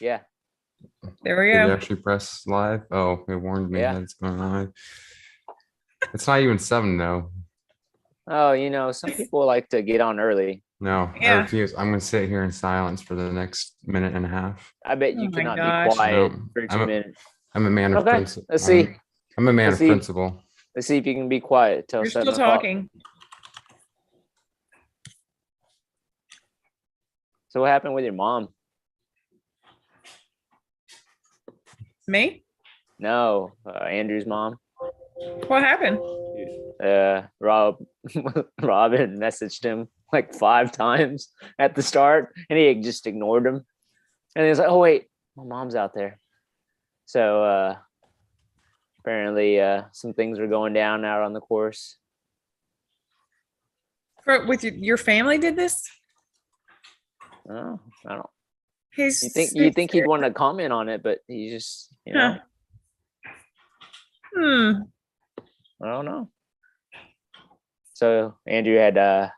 Yeah. There we Did you go. actually press live? Oh, it warned me Yeah. that it's going live. It's not even 7 though. Oh, some people like to get on early. No, I Yeah. refuse. I'm gonna sit here in silence for the next minute and a half. I bet Oh you my cannot gosh. be quiet No, for 2 minutes. I'm a man of Okay, principle. let's see. I'm a man Let's of see. principle. Let's see if you can be quiet till You're 7 still o'clock. talking. So what happened with your mom? Me? No, Andrew's mom. What happened? Robin messaged him like 5 times at the start, and he just ignored him. And he was like, "Oh wait, my mom's out there." So apparently, some things were going down out on the course. With your family did this? Oh, I don't. He's You think he'd want to comment on it, but he just, Huh. Hmm. I don't know. So Andrew had to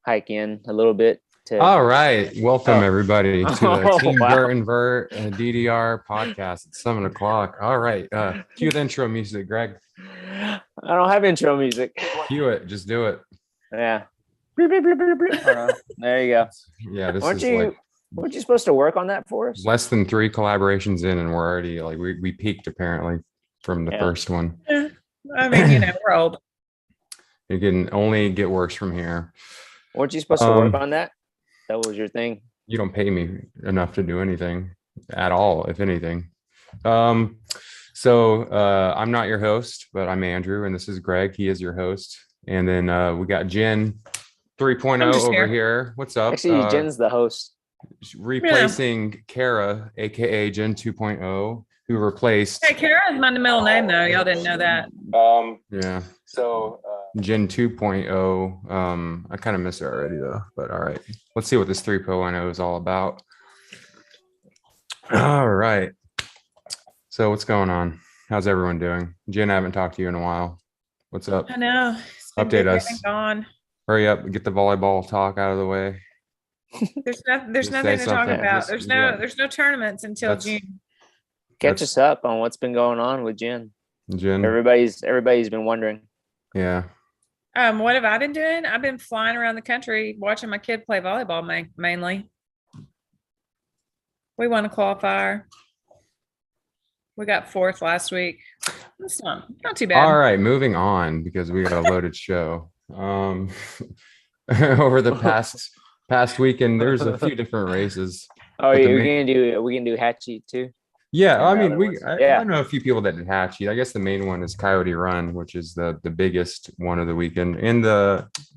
hike in a little bit to. All right, welcome everybody to the Team wow. Vert and Vert DDR podcast. It's 7 o'clock. All right, cue the intro music, Greg. I don't have intro music. Cue it. Just do it. Yeah. There you go. Yeah, this Weren't is you like weren't you supposed to work on that for us? less than 3 collaborations in, and we're already like we peaked apparently from the first one. Yeah. I mean, we're old. It can only get worse from here. Weren't you supposed to work on that? That was your thing. You don't pay me enough to do anything at all, if anything. So I'm not your host, but I'm Andrew, and this is Greg. He is your host. And then we got Jen 3.0 over here. What's up? Actually, Jen's the host. Replacing Kara, aka Jen 2.0, who replaced. Hey, Kara's my middle name, though. Y'all didn't know that. Yeah. So Jen 2.0. I kind of miss her already though, but all right. Let's see what this 3.0 is all about. All right. So what's going on? How's everyone doing? Jen, I haven't talked to you in a while. What's up? I know. Update us. Gone. Hurry up, get the volleyball talk out of the way. There's nothing to talk about. There's no tournaments until June. Catch us up on what's been going on with Jen. Jen. Everybody's been wondering. Yeah. What have I been doing? I've been flying around the country watching my kid play volleyball mainly. We won a qualifier. We got 4th last week. It's not too bad. All right, moving on because we got a loaded show. Over the past weekend, there's a few different races. Oh, yeah, we can do Hatchie too. Yeah, I mean, I know a few people that did Hatchie. I guess the main one is Coyote Run, which is the biggest one of the weekend and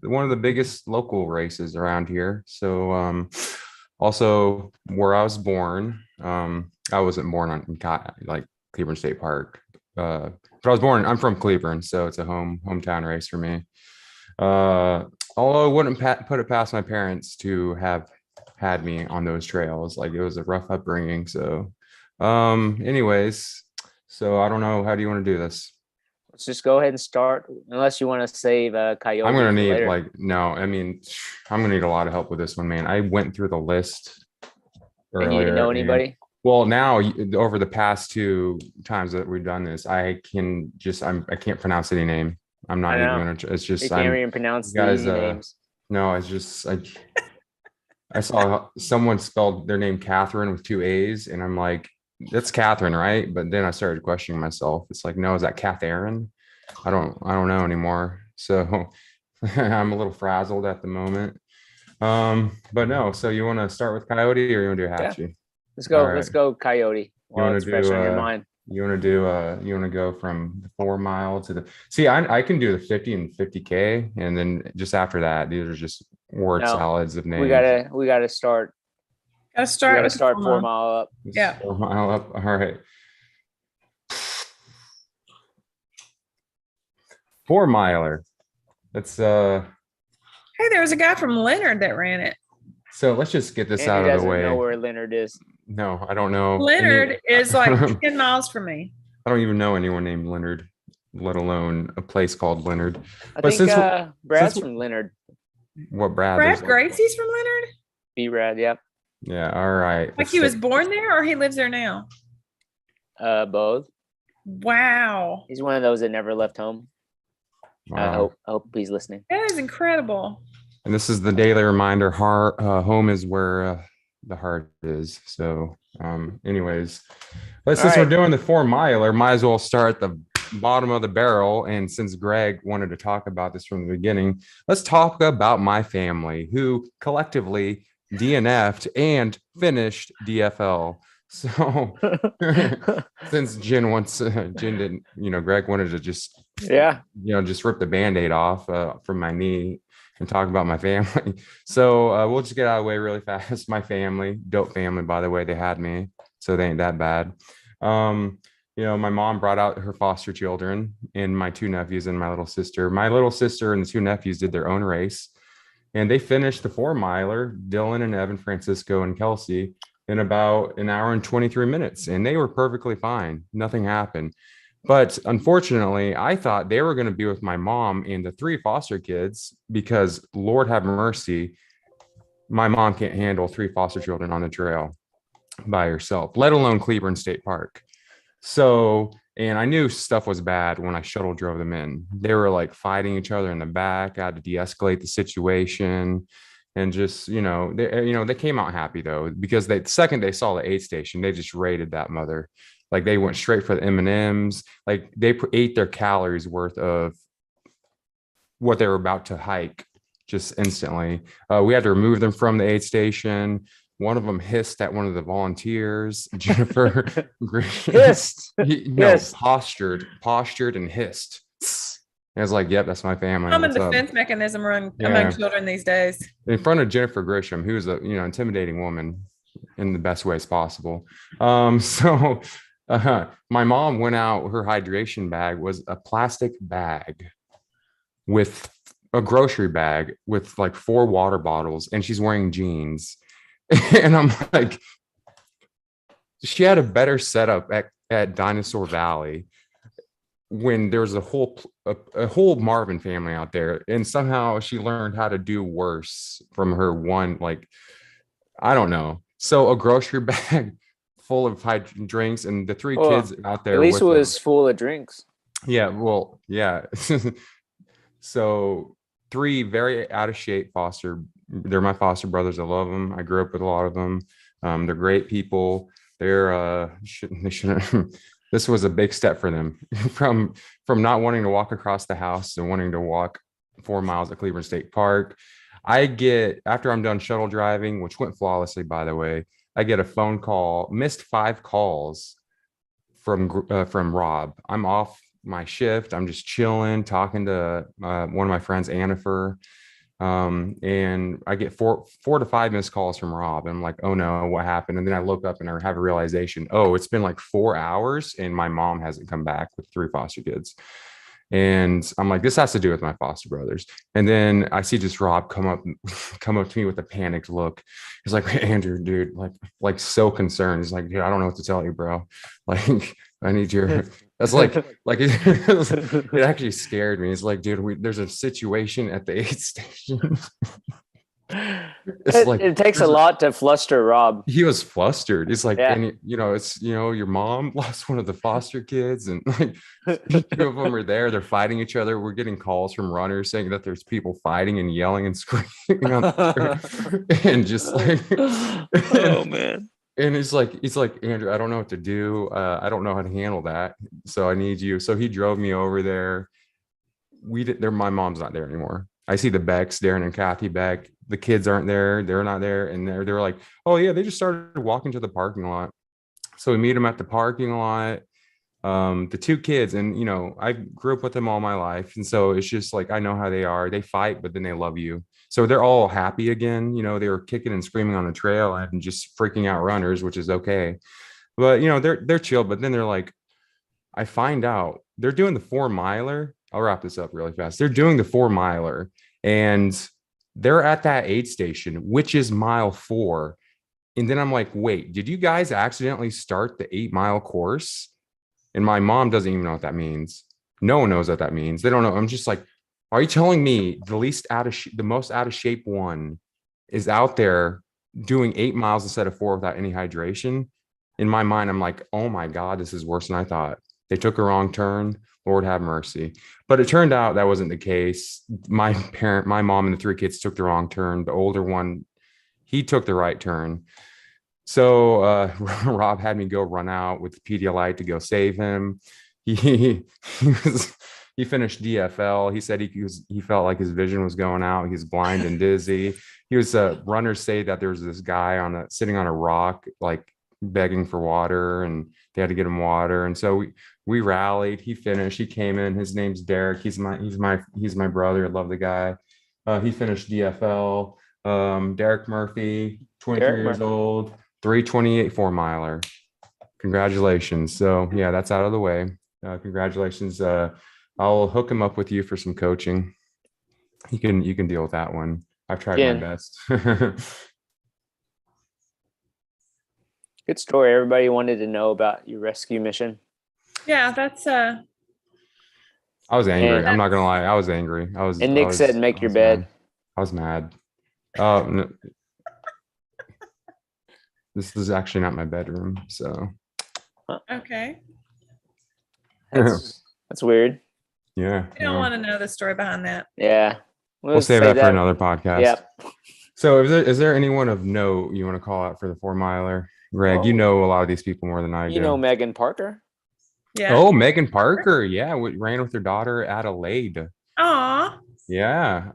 one of the biggest local races around here. So also where I was born, I wasn't born in like Cleburne State Park, but I'm from Cleburne, so it's a hometown race for me. Although I wouldn't put it past my parents to have had me on those trails. Like it was a rough upbringing. So anyways, so I don't know, how do you want to do this? Let's just go ahead and start, unless you want to save Coyote. I'm gonna need I'm gonna need a lot of help with this one, man. I went through the list earlier. And you didn't know anybody? Well, now over the past 2 times that we've done this, I can't pronounce any name. I'm not even gonna. It's just you can't even pronounce guys, the names. No, it's just I saw someone spelled their name Catherine with 2 A's, and I'm like, that's Catherine, right? But then I started questioning myself. It's like, no, is that Catherine? I don't know anymore. So I'm a little frazzled at the moment. But no. So you want to start with Coyote, or you want to do Hatchie? Yeah. Let's go. Right. Let's go Coyote. While it's fresh on your mind. You want to go from the 4 mile to the. See, I can do the 50 and 50K, and then just after that, these are just word salads of names. We gotta start. Gotta start 4 mile up. Yeah. 4 mile up. All right. 4 miler. That's Hey, there was a guy from Leonard that ran it. So let's just get this out of the way. Know where Leonard is. No, I don't know. Leonard is like 10 miles from me. I don't even know anyone named Leonard, let alone a place called Leonard. I think Brad's from Leonard. What Brad? Brad Gracie's from Leonard? B-Rad, yep. Yeah. All right. Like he was born there or he lives there now? Both. Wow. He's one of those that never left home. Wow. I hope he's listening. That is incredible. And this is the daily reminder. Home is where the heart is. So, anyways, since we're doing the 4 miler, might as well start at the bottom of the barrel. And since Greg wanted to talk about this from the beginning, let's talk about my family, who collectively DNF'd and finished DFL. So, since Jen didn't, Greg wanted to just just rip the Band-Aid off from my knee and talk about my family. So we'll just get out of the way really fast. My family, dope family, by the way, they had me, so they ain't that bad. My mom brought out her foster children and my 2 nephews and my little sister. My little sister and the 2 nephews did their own race, and they finished the 4 miler, Dylan and Evan, Francisco and Kelsey, in about an hour and 23 minutes. And they were perfectly fine. Nothing happened. But unfortunately, I thought they were going to be with my mom and the 3 foster kids because, Lord have mercy, my mom can't handle 3 foster children on the trail by herself, let alone Cleburne State Park. So, and I knew stuff was bad when I shuttle drove them in. They were like fighting each other in the back. I had to de-escalate the situation. And just, they came out happy though, because the second they saw the aid station, they just raided that mother. Like they went straight for the M&Ms. Like they ate their calories worth of what they were about to hike just instantly. We had to remove them from the aid station. One of them hissed at one of the volunteers. Jennifer hissed. Postured and hissed. And I was like, yep, that's my family. Common defense mechanism among children these days. In front of Jennifer Grisham, who's a intimidating woman in the best ways possible. My mom went out, her hydration bag was a plastic bag with a grocery bag with like 4 water bottles, and she's wearing jeans. And I'm like, she had a better setup at Dinosaur Valley when there's a whole Marvin family out there, and somehow she learned how to do worse from her one, like, I don't know. So a grocery bag full of drinks, and the 3 kids out there. At least it was full of drinks. Yeah, well, yeah. So 3 very out of shape they're my foster brothers. I love them. I grew up with a lot of them. They're great people. They shouldn't. This was a big step for them from not wanting to walk across the house to wanting to walk 4 miles at Cleburne State Park. After I'm done shuttle driving, which went flawlessly, by the way, I get a phone call, missed 5 calls from Rob. I'm off my shift. I'm just chilling, talking to one of my friends, Annifer. And I get 4 to 5 missed calls from Rob. And I'm like, oh no, what happened? And then I look up and I have a realization. Oh, it's been like 4 hours and my mom hasn't come back with 3 foster kids. And I'm like, this has to do with my foster brothers. And then I see just Rob come up to me with a panicked look. He's like, Andrew, dude, like so concerned. He's like, dude, I don't know what to tell you, bro. Like, I need your, that's like it actually scared me. It's like, dude, there's a situation at the aid station. It takes a lot to fluster Rob. He was flustered. It's like, and it's, your mom lost one of the foster kids, and like 2 of them are there. They're fighting each other. We're getting calls from runners saying that there's people fighting and yelling and screaming on and just like, oh man. And he's like, Andrew, I don't know what to do. I don't know how to handle that. So I need you. So he drove me over there. My mom's not there anymore. I see the Becks, Darren and Kathy Beck. The kids aren't there. They're not there. And they're like, oh yeah, they just started walking to the parking lot. So we meet them at the parking lot. The 2 kids, and I grew up with them all my life. And so it's just like, I know how they are. They fight, but then they love you. So they're all happy again. They were kicking and screaming on the trail and just freaking out runners, which is okay. But they're chill. But then they're like, I find out they're doing the 4 miler. I'll wrap this up really fast. They're doing the 4 miler, and they're at that aid station, which is mile 4. And then I'm like, wait, did you guys accidentally start the 8-mile course? And my mom doesn't even know what that means. No one knows what that means. They don't know. I'm just like, are you telling me the most out of shape one is out there doing 8 miles instead of 4 without any hydration. In my mind, I'm like, oh my God, this is worse than I thought. They took a wrong turn. Lord have mercy. But it turned out that wasn't the case. My mom and the 3 kids took the wrong turn. The older one, he took the right turn. So Rob had me go run out with the Pedialyte to go save him. He he finished DFL. He said he felt like his vision was going out. He's blind and dizzy. He was runners say that there was this guy sitting on a rock, like begging for water, and they had to get him water. And so we rallied. He finished. He came in. His name's Derek. He's my brother. I love the guy. He finished DFL. Derek Murphy, 23 years old, 3:28 4-miler. Congratulations. So yeah, that's out of the way. Congratulations. I'll hook him up with you for some coaching. You can deal with that one. I've tried my best. Good story. Everybody wanted to know about your rescue mission. Yeah, that's I was angry. I'm not gonna lie. I was angry. And Nick said, "Make your bed." Mad. I was mad. No, this is actually not my bedroom. So okay. That's weird. Yeah. I don't want to know the story behind that. Yeah. We'll save that for another podcast. Yep. So is there anyone of note you want to call out for the 4-miler? Greg, you know a lot of these people more than I do. You know Megan Parker? Yeah. Oh, Megan Parker. Yeah. Ran with her daughter Adelaide. Aw. Yeah.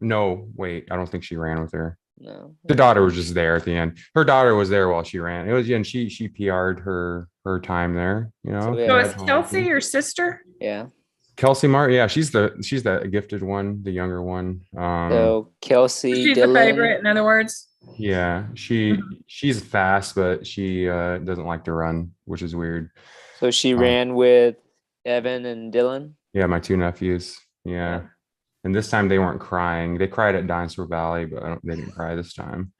No, wait. I don't think she ran with her. No. The daughter was just there at the end. Her daughter was there while she ran. It was, and she PR'd her time there, you know. So is Kelsey your sister? Yeah. Kelsey Martin, yeah, she's the gifted one, the younger one. So Kelsey, she's the favorite, in other words. Yeah, she's fast, but she doesn't like to run, which is weird. So she ran with Evan and Dylan. Yeah, my 2 nephews. Yeah, and this time they weren't crying. They cried at Dinosaur Valley, but they didn't cry this time.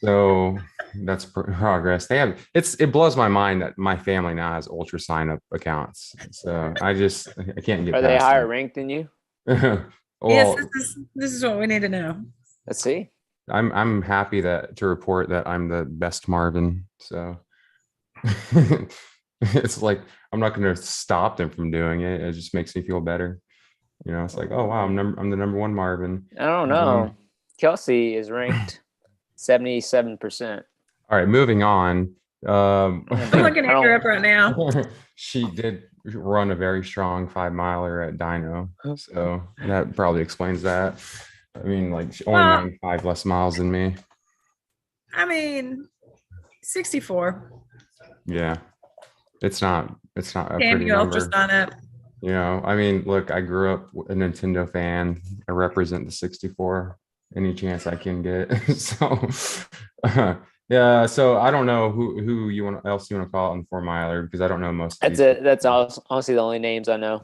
So that's progress. It blows my mind that my family now has ultra sign up accounts. So I can't get. Are they higher ranked than you? Well, yes, this is what we need to know. Let's see. I'm happy to report that I'm the best Marvin. So it's like I'm not going to stop them from doing it. It just makes me feel better. You know, it's like, oh wow, I'm the number 1 Marvin. I don't know. Kelsey is ranked 77%. All right, moving on. I'm looking at her up right now. She did run a very strong 5-miler at Dino, so that probably explains that. I mean, like she only ran 5 less miles than me. I mean, 64. Yeah, it's not a Damn, pretty you number. ultra sign up. You know, I mean, look, I grew up a Nintendo fan. I represent the 64 any chance I can get. So yeah, so I don't know who you want else you want to call it on the 4-miler, because I don't know most. That's honestly the only names I know.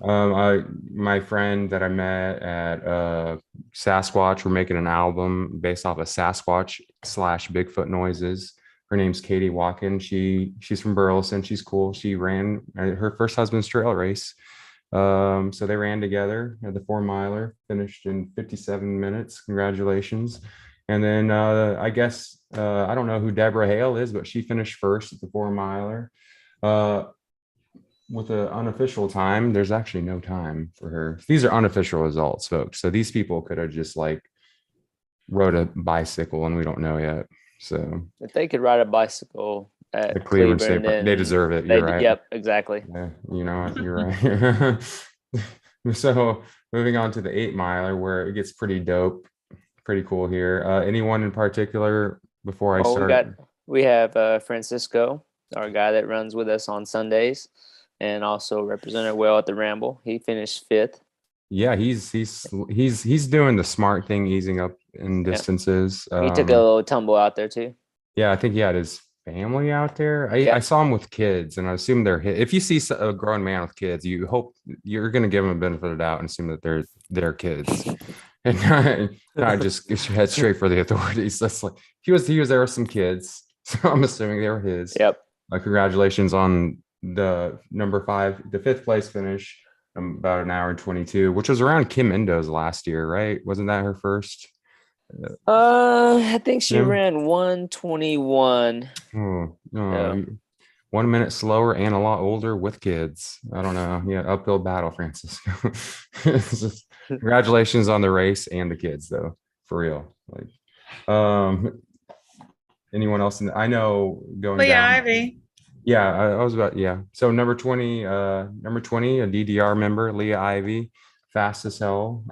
My friend that I met at Sasquatch, we're making an album based off of Sasquatch / Bigfoot noises. Her name's Katie Walken. She's from Burleson. She's cool. She ran her first husband's trail race. So they ran together at the 4-miler, finished in 57 minutes. Congratulations. And then I guess I don't know who Deborah Hale is, but she finished first at the 4-miler. With the unofficial time, there's actually no time for her. These are unofficial results, folks. So these people could have just like rode a bicycle and we don't know yet. So if they could ride a bicycle at the Cleveland State, they deserve it. You're right. Yep, exactly. Yeah, you know what? You're right. So moving on to the 8-miler, where it gets pretty dope, pretty cool here. Anyone in particular before I start? We have Francisco, our guy that runs with us on Sundays, and also represented well at the Ramble. He finished 5th. Yeah, he's doing the smart thing, easing up in distances. He took a little tumble out there too. Yeah, I think he had his family out there. I saw him with kids, and I assume they're if you see a grown man with kids, you hope you're going to give him a benefit of the doubt and assume that they're kids, and not just head straight for the authorities. That's like he was there with some kids, so I'm assuming they were his. Yep. Congratulations on the number 5, the 5th place finish. About an hour and 22, which was around Kim Endo's last year, right? Wasn't that her first? I think she Jim? ran 121. Oh, no. So, 1 minute slower and a lot older with kids. I don't know. Yeah, uphill battle, Francisco. Congratulations on the race and the kids, though, for real. Like, anyone else? I know going Leah down. Ivy. Yeah, I was about, yeah. So number 20, a DDR member, Leah Ivy, fast as hell.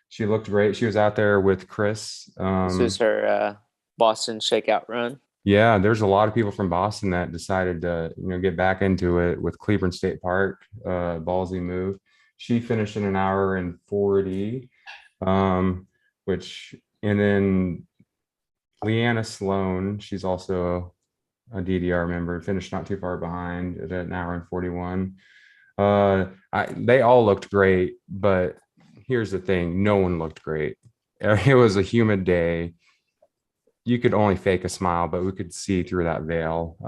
She looked great. She was out there with Chris. this was her Boston shakeout run. Yeah, there's a lot of people from Boston that decided to, get back into it with Cleveland State Park. Ballsy move. She finished in an hour and 40, and then Leanna Sloan, she's also a DDR member, finished not too far behind at an hour and 41. They all looked great, but here's the thing, no one looked great. It was a humid day. You could only fake a smile, but we could see through that veil.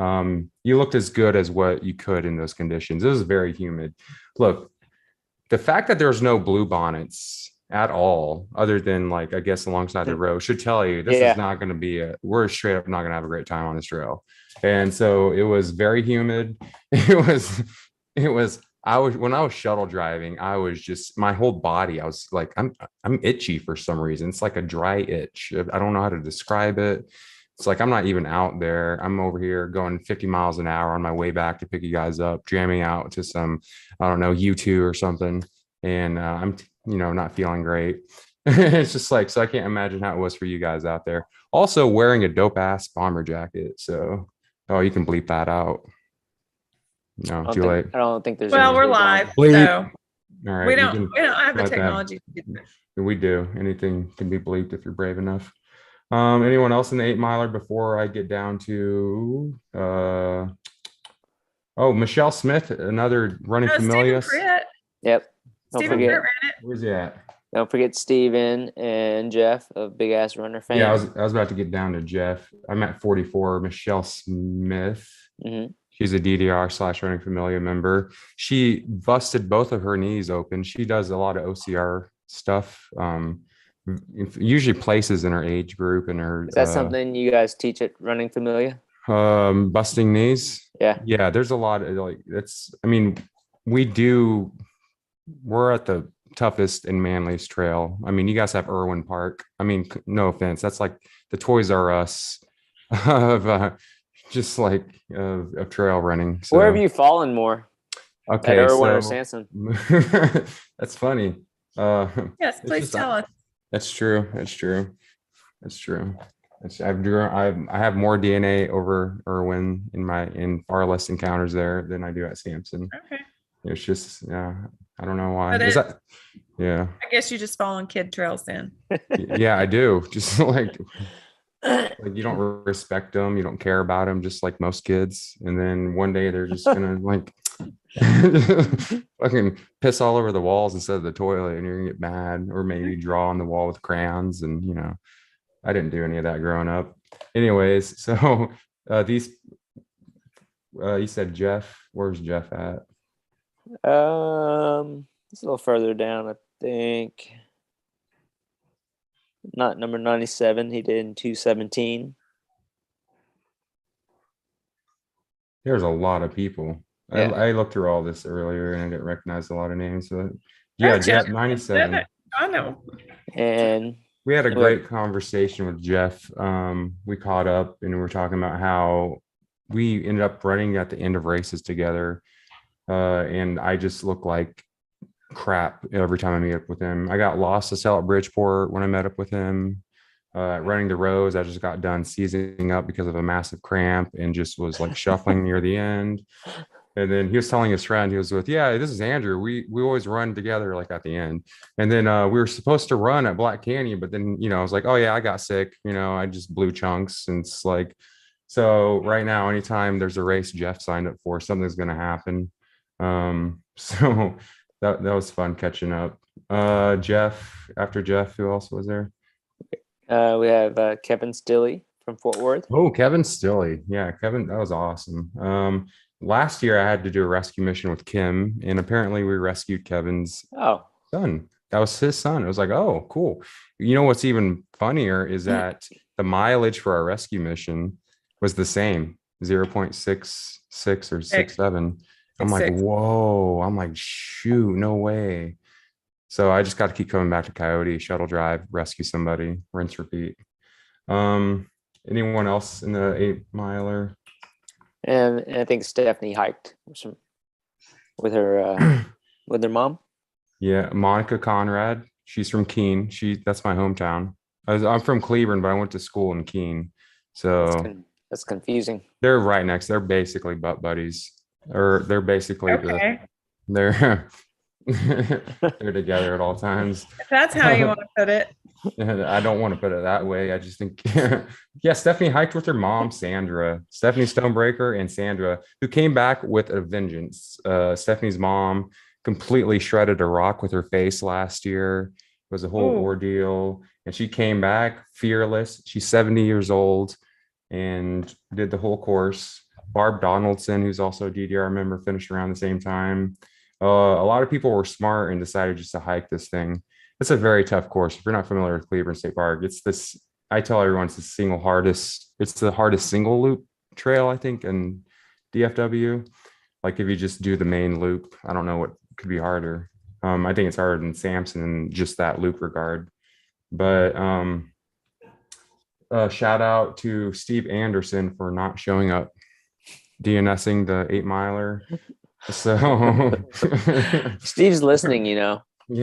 You looked as good as what you could in those conditions. It was very humid. Look, the fact that there's no blue bonnets at all, other than like, I guess alongside the road, should tell you this is not going to be we're straight up not going to have a great time on this trail. And so it was very humid. When I was shuttle driving, I was just, my whole body, I was like, I'm itchy for some reason. It's like a dry itch. I don't know how to describe it. It's like, I'm not even out there. I'm over here going 50 miles an hour on my way back to pick you guys up, jamming out to some, I don't know, U2 or something. And I'm, not feeling great. It's just like, so I can't imagine how it was for you guys out there. Also wearing a dope ass bomber jacket. So, oh, you can bleep that out. No, too late. I don't think there's. Well, we're live, bleep. so all right, we don't have the technology. We do. Anything can be bleeped if you're brave enough. Anyone else in the 8 miler before I get down to Michelle Smith, another running familiar. Yep. Stephen Pritt ran it. Where's he at? Don't forget Steven and Jeff, a big ass runner fan. Yeah, I was about to get down to Jeff. I'm at 44. Michelle Smith. Mm-hmm. She's a DDR / running familiar member. She busted both of her knees open. She does a lot of OCR stuff. Usually places in her age group and her. Is that something you guys teach at Running Familiar? Busting knees. Yeah. Yeah. There's a lot of we're at the toughest and manliest trail. I mean, you guys have Irwin Park. I mean, no offense. That's like the Toys R Us of just like of trail running. So. Where have you fallen more? Okay, at Irwin or Sanson? That's funny. Yes, please tell us. That's true. I have more DNA over Irwin in far less encounters there than I do at Sampson. Okay. It's just, I don't know why. I guess you just fall on kid trails then. Yeah, I do. Just like you don't respect them, you don't care about them, just like most kids. And then one day they're just gonna like fucking piss all over the walls instead of the toilet, and you're gonna get mad, or maybe draw on the wall with crayons. And I didn't do any of that growing up. Anyways, so you said Jeff. Where's Jeff at? It's a little further down, I think. Not number 97. He did in 2:17. There's a lot of people. Yeah. I looked through all this earlier and I didn't recognize a lot of names. So yeah, Jeff 97. I know. And we had a great conversation with Jeff. We caught up and we were talking about how we ended up running at the end of races together. And I just look like crap every time I meet up with him. I got lost to sell at Bridgeport when I met up with him. Running the roads, I just got done seizing up because of a massive cramp and just was like shuffling near the end. And then he was telling his friend, he was with, yeah, this is Andrew. We always run together like at the end. And then we were supposed to run at Black Canyon, but then, I was like, oh yeah, I got sick. I just blew chunks. And it's like, so right now, anytime there's a race Jeff signed up for, something's going to happen. So that was fun catching up. Jeff, after Jeff, who else was there? We have Kevin Stilley from Fort Worth. Oh, Kevin Stilley. Yeah, Kevin, that was awesome. Last year I had to do a rescue mission with Kim, and apparently we rescued Kevin's son. That was his son. It was like, oh, cool. You know what's even funnier is that the mileage for our rescue mission was the same, 0.66 or 67. I'm like, 6'6". whoa. I'm like, shoot, no way. So I just got to keep coming back to Coyote, shuttle drive, rescue somebody, rinse, repeat. Um, Anyone else in the 8 miler? And I think Stephanie hiked with her mom. Yeah, Monica Conrad. She's from Keene. That's my hometown. I'm from Cleveland, but I went to school in Keene. So That's confusing. they're right next. They're basically butt buddies, or they're basically Okay. they're they're together at all times. If that's how you want to put it. I don't want to put it that way. I just think, yeah, Stephanie hiked with her mom, Sandra, Stephanie Stonebreaker, and Sandra, who came back with a vengeance. Stephanie's mom completely shredded a rock with her face last year. It was a whole ordeal. And she came back fearless. She's 70 years old and did the whole course. Barb Donaldson, who's also a DDR member, finished around the same time. A lot of people were smart and decided just to hike this thing. It's a very tough course. If you're not familiar with Cleveland State Park, it's this, I tell everyone it's the hardest single loop trail, I think, in DFW. Like if you just do the main loop, I don't know what could be harder. I think it's harder than Sampson in just that loop regard. But shout out to Steve Anderson for not showing up, DNSing the 8 miler. So Steve's listening, yeah,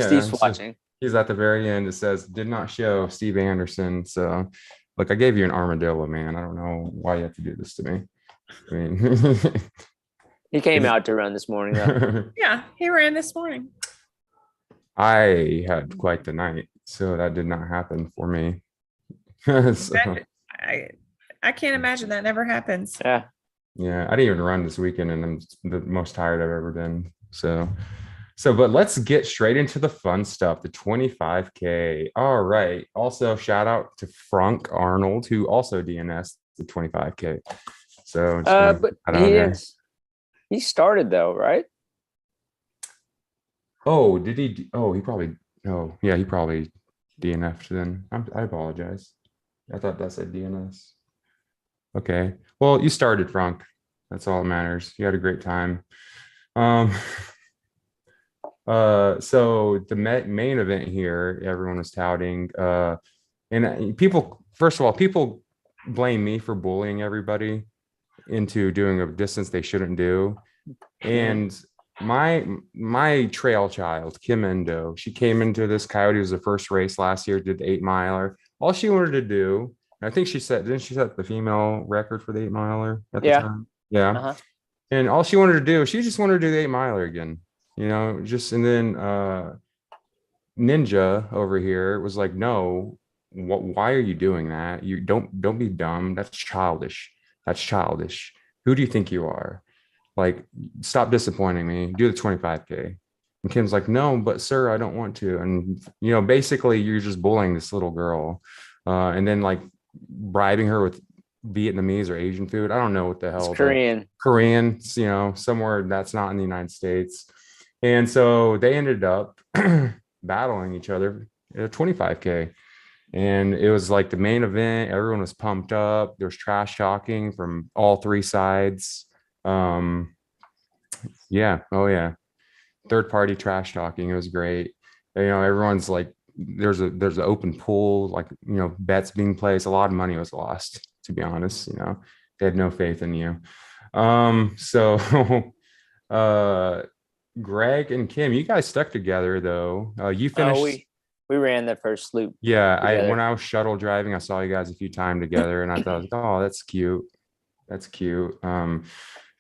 Steve's watching. He's at the very end. It says, did not show Steve Anderson. So, look, I gave you an armadillo, man. I don't know why you have to do this to me. I mean, he came out to run this morning, though. Yeah, he ran this morning. I had quite the night, so that did not happen for me. So, I can't imagine that never happens. Yeah. Yeah, I didn't even run this weekend, and I'm the most tired I've ever been. But let's get straight into the fun stuff, the 25K. All right. Also, shout out to Frank Arnold, who also DNS the 25K. So, but he started though, right? Oh, did he? Oh, he probably. Oh, yeah, he probably DNF'd then. I apologize. I thought that said DNS. Okay. Well, you started, Frank. That's all that matters. You had a great time. So the main event here, everyone was touting, and people, first of all, people blame me for bullying everybody into doing a distance they shouldn't do. And my trail child, Kim Endo, she came into this. Coyote was the first race last year, did the 8 miler. All she wanted to do, I think didn't she set the female record for the 8 miler at the time? Yeah. Uh-huh. And all she wanted to do, she just wanted to do the 8 miler again, and then Ninja over here was like, no, why are you doing that? You don't be dumb. That's childish. Who do you think you are? Like, stop disappointing me. Do the 25K. And Kim's like, no, but sir, I don't want to. And, basically you're just bullying this little girl. And then like bribing her with Vietnamese or Asian food. I don't know what the hell. It's Korean, somewhere that's not in the United States. And so they ended up battling each other at a 25K. And it was like the main event. Everyone was pumped up. There was trash talking from all three sides. Yeah. Oh yeah. Third party trash talking. It was great. Everyone's like, there's an open pool, like, bets being placed. A lot of money was lost, to be honest. They had no faith in you. So Greg and Kim, you guys stuck together though. You finished. We ran the first loop. Yeah, when I was shuttle driving, I saw you guys a few times together, and I thought, oh, that's cute. That's cute.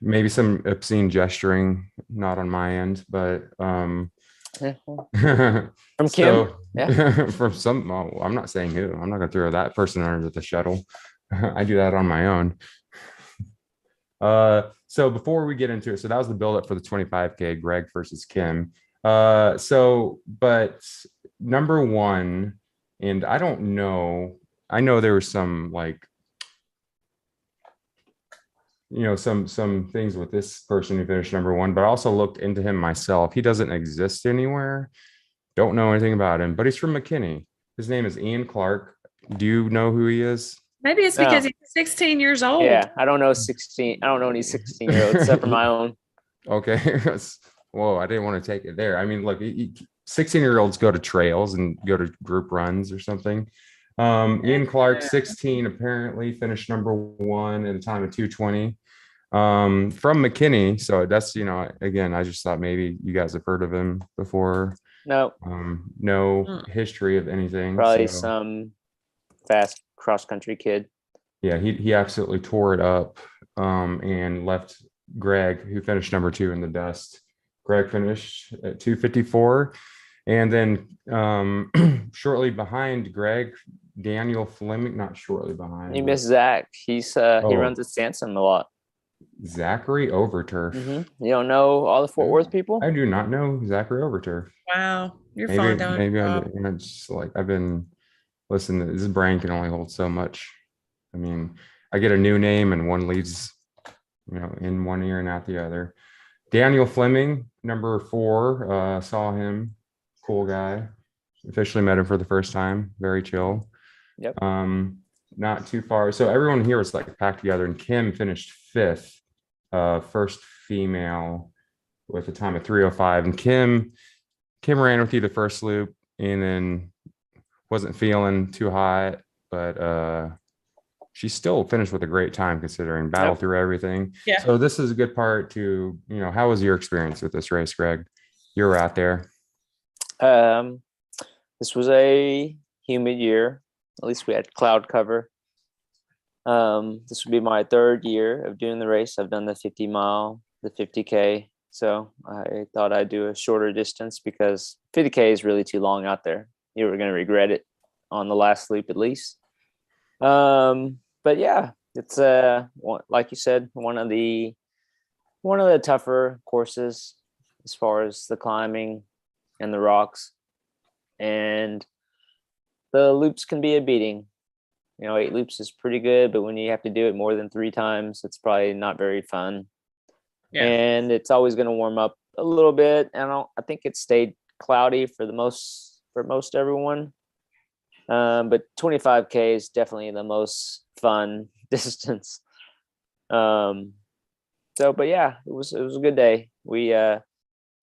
Maybe some obscene gesturing, not on my end, but from Kim. Yeah. From some. Oh, I'm not saying who. I'm not gonna throw that person under the shuttle. I do that on my own. So before we get into it, so that was the build up for the 25K, Greg versus Kim. But number one, and I don't know, I know there was some like, some things with this person who finished number one, but I also looked into him myself. He doesn't exist anywhere. Don't know anything about him, but he's from McKinney. His name is Ian Clark. Do you know who he is? Maybe it's because he's 16 years old. Yeah, I don't know 16. I don't know any 16-year-olds except for my own. Okay. Whoa, I didn't want to take it there. I mean, look, 16-year-olds go to trails and go to group runs or something. Ian Clark, 16, apparently finished number 1 at a time of 2:20. From McKinney. So that's, again, I just thought maybe you guys have heard of him before. No. No history of anything. Probably some fast cross-country kid. Yeah, he absolutely tore it up and left Greg, who finished number 2 in the dust. Greg finished at 2:54. And then shortly behind Greg, Daniel Fleming, not shortly behind. You missed Zach. He runs at Sansom a lot. Zachary Overturf. You don't know all the Fort Worth people? I do not know Zachary Overturf. Wow, you're fond of maybe I'm just like I've been listening. This brain can only hold so much. I mean, I get a new name and one leads, in one ear and out the other. Daniel Fleming, number 4, saw him. Cool guy. Officially met him for the first time. Very chill. Yep. Not too far. So everyone here was like packed together, and Kim finished 5th, first female with a time of 3:05. And Kim ran with you the first loop and then wasn't feeling too hot, but she still finished with a great time considering battle through everything. Yeah. So this is a good part to, how was your experience with this race, Greg? You were out there. This was a humid year. At least we had cloud cover. This would be my 3rd year of doing the race. I've done the 50 mile, the 50K. So I thought I'd do a shorter distance because 50K is really too long out there. You were going to regret it on the last loop at least. But yeah, it's like you said, one of the tougher courses as far as the climbing and the rocks, and the loops can be a beating. 8 loops is pretty good, but when you have to do it more than 3 times, it's probably not very fun. Yeah. And it's always going to warm up a little bit. And I think it stayed cloudy for most everyone. But 25K is definitely the most fun distance. But yeah, it was a good day. I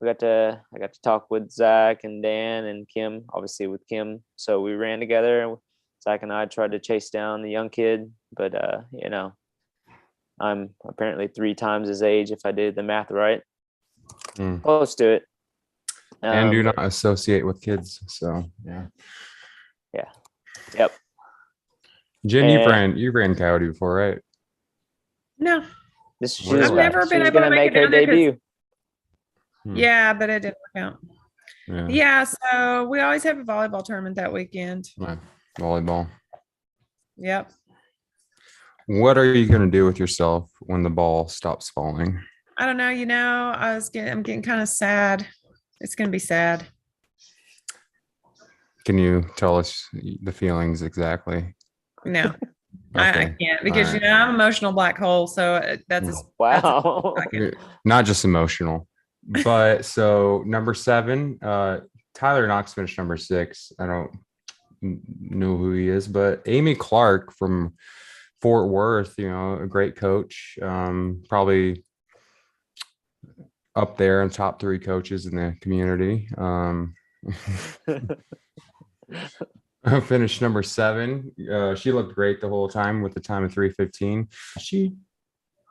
got to talk with Zach and Dan and Kim, obviously with Kim. So we ran together. Zach and I tried to chase down the young kid, but I'm apparently 3 times his age if I did the math right. Close to it. And do not associate with kids. So yeah. Yeah. Yep. Jen, you ran Coyote before, right? No. I've never been able to make her debut. Yeah, but it didn't work out. Yeah, so we always have a volleyball tournament that weekend. Right. Volleyball. Yep. What are you going to do with yourself when the ball stops falling? I don't know. I'm getting kind of sad. It's going to be sad. Can you tell us the feelings exactly? No, okay. I can't because I'm an emotional black hole. So that's wow. Not just emotional, but so number 7, Tyler Knox finished number 6. I don't know who he is, but Amy Clark from Fort Worth, a great coach, probably up there in top 3 coaches in the community. Finished number 7. She looked great the whole time with the time of 3:15.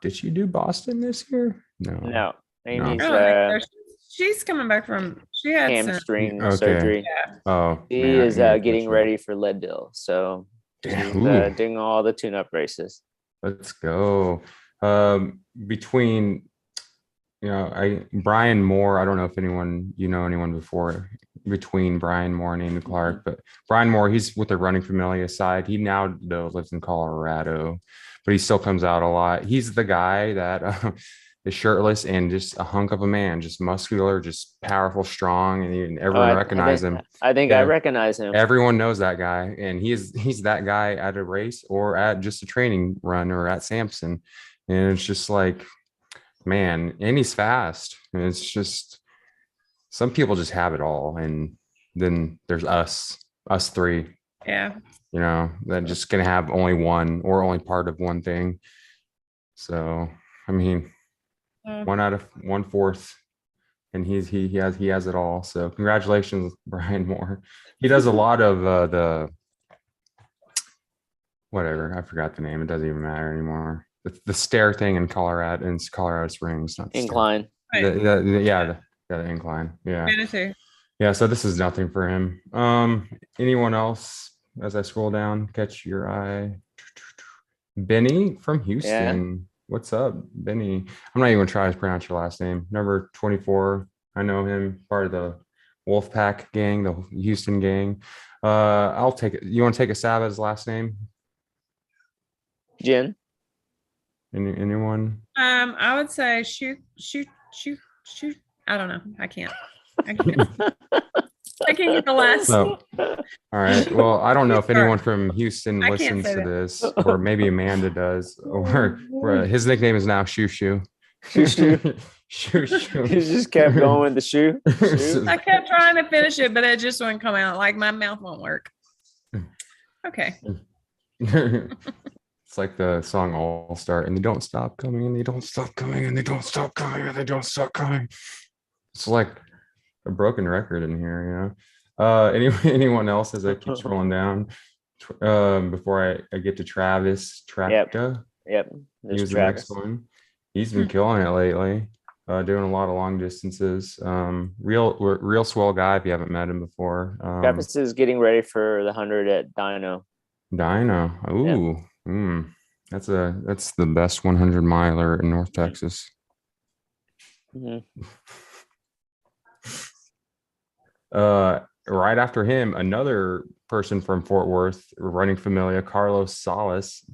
Did she do Boston this year? No. Amy's, she's coming back from she had hamstring surgery. Yeah. Oh, she is getting ready for Leadville, so she's doing all the tune-up races. Let's go. Between Brian Moore, I don't know if anyone before between Brian Moore and Amy Clark, but Brian Moore, he's with the Running Familia side. He now lives in Colorado, but he still comes out a lot. He's the guy that is shirtless and just a hunk of a man, just muscular, just powerful, strong, and everyone recognize him. I think I recognize him. Everyone knows that guy, and he's that guy at a race or at just a training run or at Sampson, and it's just like, man, and he's fast. And it's just some people just have it all, and then there's us three. Yeah. That just gonna have only one or only part of one thing. So I mean, 1/4, and he has it all. So congratulations, Brian Moore. He does a lot of the whatever, I forgot the name. It doesn't even matter anymore. The stair thing in Colorado Springs, not incline. The incline. Yeah. So this is nothing for him. Anyone else as I scroll down, catch your eye? Benny from Houston. Yeah. What's up, Benny? I'm not even gonna try to pronounce your last name. Number 24. I know him, part of the Wolfpack gang, the Houston gang. I'll take it. You want to take a stab at his last name? Jen. Anyone? I would say shoot. I don't know. I can't. I can't get the last. So, all right. Well, I don't know if anyone from Houston listens to this, or maybe Amanda does, or his nickname is now Shoo Shoo. Shoo Shoo. Shoo Shoo. He just kept going with the shoe. I kept trying to finish it, but it just wouldn't come out. Like my mouth won't work. Okay. It's like the song All Star, and they don't stop coming, and they don't stop coming, and they don't stop coming, and they don't stop coming. It's like a broken record in here, anyone else as I keep scrolling down before I get to Travis Tracta? Yep. He was the next one. He's been killing it lately, doing a lot of long distances. Real swell guy if you haven't met him before. Travis is getting ready for the 100 at Dino. Ooh. Yep. That's the best 100 miler in North Texas. Mm-hmm. Right after him, another person from Fort Worth, running familiar, Carlos Salas,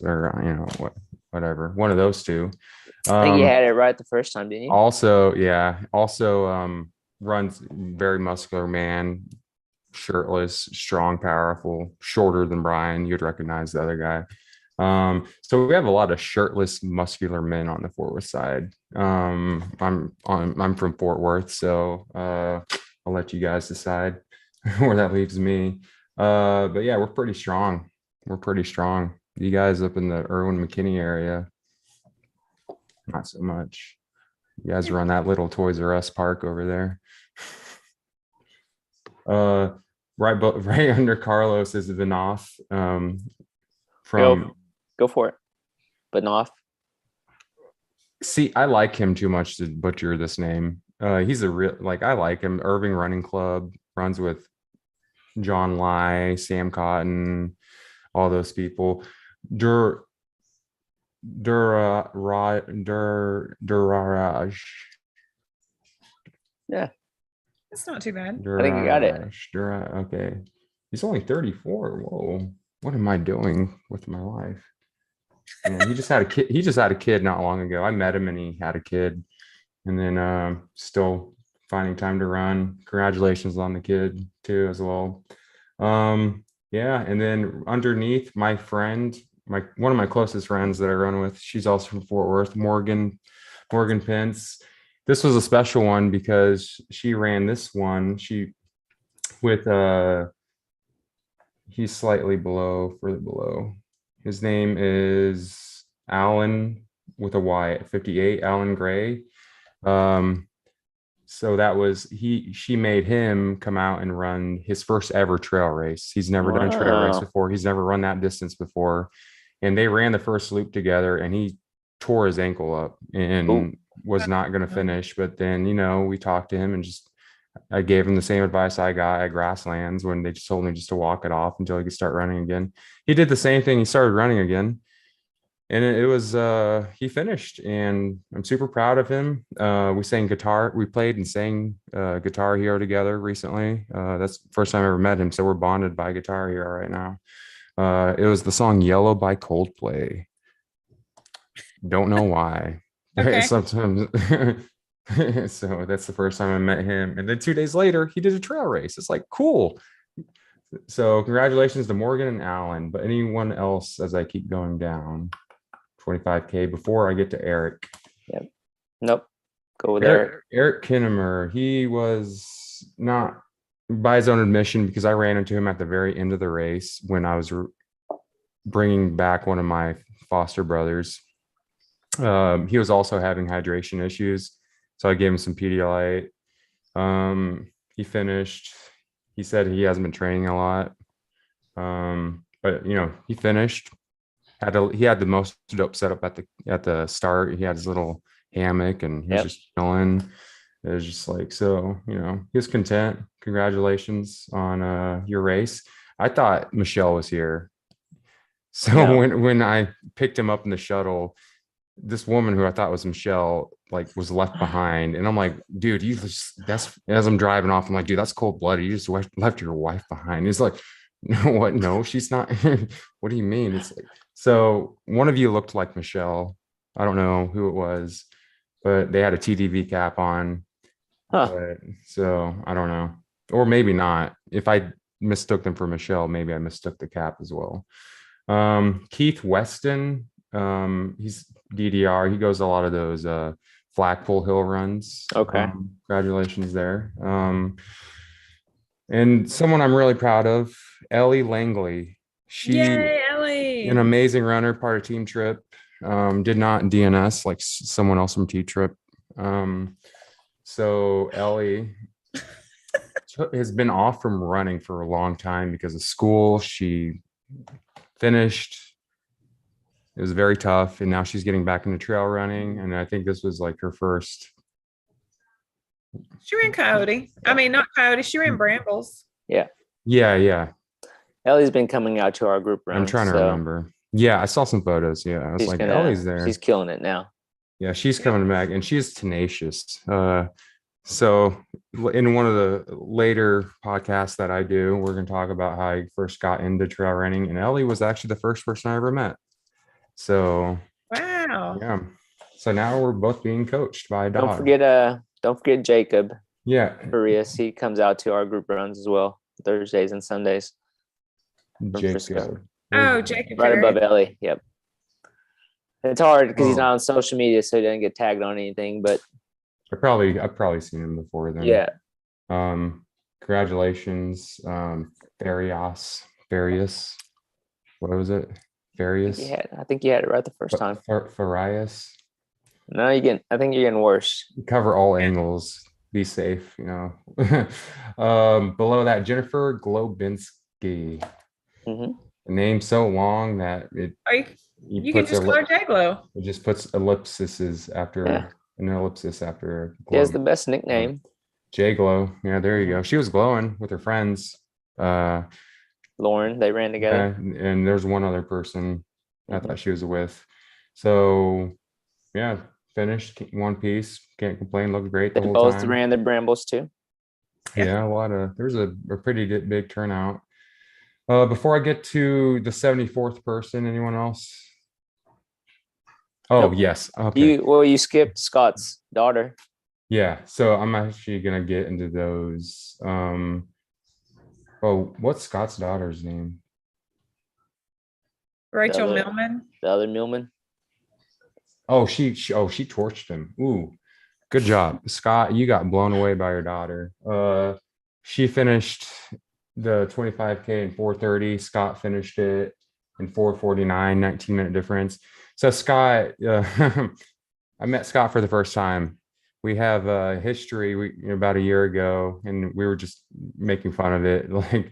or whatever, one of those two. I think you had it right the first time, didn't you? Also runs very muscular man, shirtless, strong, powerful, shorter than Brian. You'd recognize the other guy. So we have a lot of shirtless, muscular men on the Fort Worth side. I'm from Fort Worth, so I'll let you guys decide where that leaves me. But yeah, we're pretty strong. You guys up in the Irwin McKinney area, not so much. You guys run that little Toys R Us park over there. Right under Carlos is Vinoff. Go for it. Vinoff. See, I like him too much to butcher this name. He's a real, I like him. Irving Running Club, runs with John Lai, Sam Cotton, all those people. Duraraj. Yeah. It's not too bad. I think you got it. Okay. He's only 34. Whoa. What am I doing with my life? Man, he just had a kid not long ago. I met him and he had a kid. And then still finding time to run. Congratulations on the kid too as well. Yeah, and then underneath, my friend, one of my closest friends that I run with, she's also from Fort Worth, Morgan Pence. This was a special one because she ran this one. He's slightly further below. His name is Alan with a Y at 58, Alan Gray. So that was she made him come out and run his first ever trail race. He's never done a trail race before. He's never run that distance before. And they ran the first loop together and he tore his ankle up and was not going to finish. But then, we talked to him and I gave him the same advice I got at Grasslands when they just told me just to walk it off until he could start running again. He did the same thing. He started running again. And it was, he finished, and I'm super proud of him. We played and sang Guitar Hero together recently. That's the first time I ever met him. So we're bonded by Guitar Hero right now. It was the song Yellow by Coldplay. Don't know why. Okay. Sometimes. So that's the first time I met him. And then 2 days later, he did a trail race. It's like, cool. So congratulations to Morgan and Alan, but anyone else as I keep going down? 25K before I get to Eric. Yep. Nope. Go with Eric. Eric Kinnemer. He was not by his own admission, because I ran into him at the very end of the race when I was bringing back one of my foster brothers. He was also having hydration issues, so I gave him some Pedialyte. He finished. He said he hasn't been training a lot, but he finished. He had the most dope setup at the start. He had his little hammock and he was just chilling. It was just like, so, he was content. Congratulations on your race. I thought Michelle was here. So when I picked him up in the shuttle, this woman who I thought was Michelle, like, was left behind. And I'm like, dude, that's, as I'm driving off, I'm like, dude, that's cold blooded. You just left your wife behind. He's like, no, what? No, she's not. What do you mean? It's like, so one of you looked like Michelle. I don't know who it was, but they had a TDV cap on. So I don't know, or maybe not. If I mistook them for Michelle, maybe I mistook the cap as well. Keith Weston, he's DDR. He goes a lot of those Flagpole Hill runs. Okay. Congratulations there. And someone I'm really proud of, Ellie Langley. Yay, Ellie. An amazing runner, part of Team Trip. Did not DNS like someone else from T Trip. So Ellie has been off from running for a long time because of school. She finished. It was very tough, and now she's getting back into trail running. And I think this was like her first. She ran Coyote. I mean, not Coyote. She ran Brambles. Yeah. Ellie's been coming out to our group runs. I'm trying to remember. Yeah, I saw some photos. Yeah, I was like, Ellie's there. She's killing it now. Yeah, she's coming back, and she's tenacious. So in one of the later podcasts that I do, we're going to talk about how I first got into trail running, and Ellie was actually the first person I ever met. So wow. Yeah. So now we're both being coached by a dog. Don't forget Jacob. Yeah. Farias. He comes out to our group runs as well, Thursdays and Sundays. Jacob. Oh, Jacob. Right above Ellie. Yep. It's hard because he's not on social media, so he doesn't get tagged on anything. But I've probably seen him before then. Yeah. Congratulations, Farias. What was it? Farias. I think you had it right the first time. Farias. No, I think you're getting worse. Cover all angles. Be safe. Below that, Jennifer Globinski. Mm-hmm. A name so long that it. You can just call her J-Glow. It just puts ellipses after an ellipsis after. He has the best nickname. J-Glow. Yeah, there you go. She was glowing with her friends. Lauren, they ran together. And there's one other person I thought she was with. So yeah, finished one piece. Can't complain. Looked great the whole time. They both ran the Brambles too. Yeah, there's a pretty big turnout. Before I get to the 74th person, anyone else? Oh, nope. Yes. Okay. You skipped Scott's daughter. Yeah. So I'm actually going to get into those. What's Scott's daughter's name? Rachel Millman. The other Millman. Oh, she torched him. Ooh, good job, Scott. You got blown away by your daughter. She finished the 25K in 4:30. Scott finished it in 4:49, 19-minute difference. So Scott, I met Scott for the first time. We have a history about a year ago, and we were just making fun of it. Like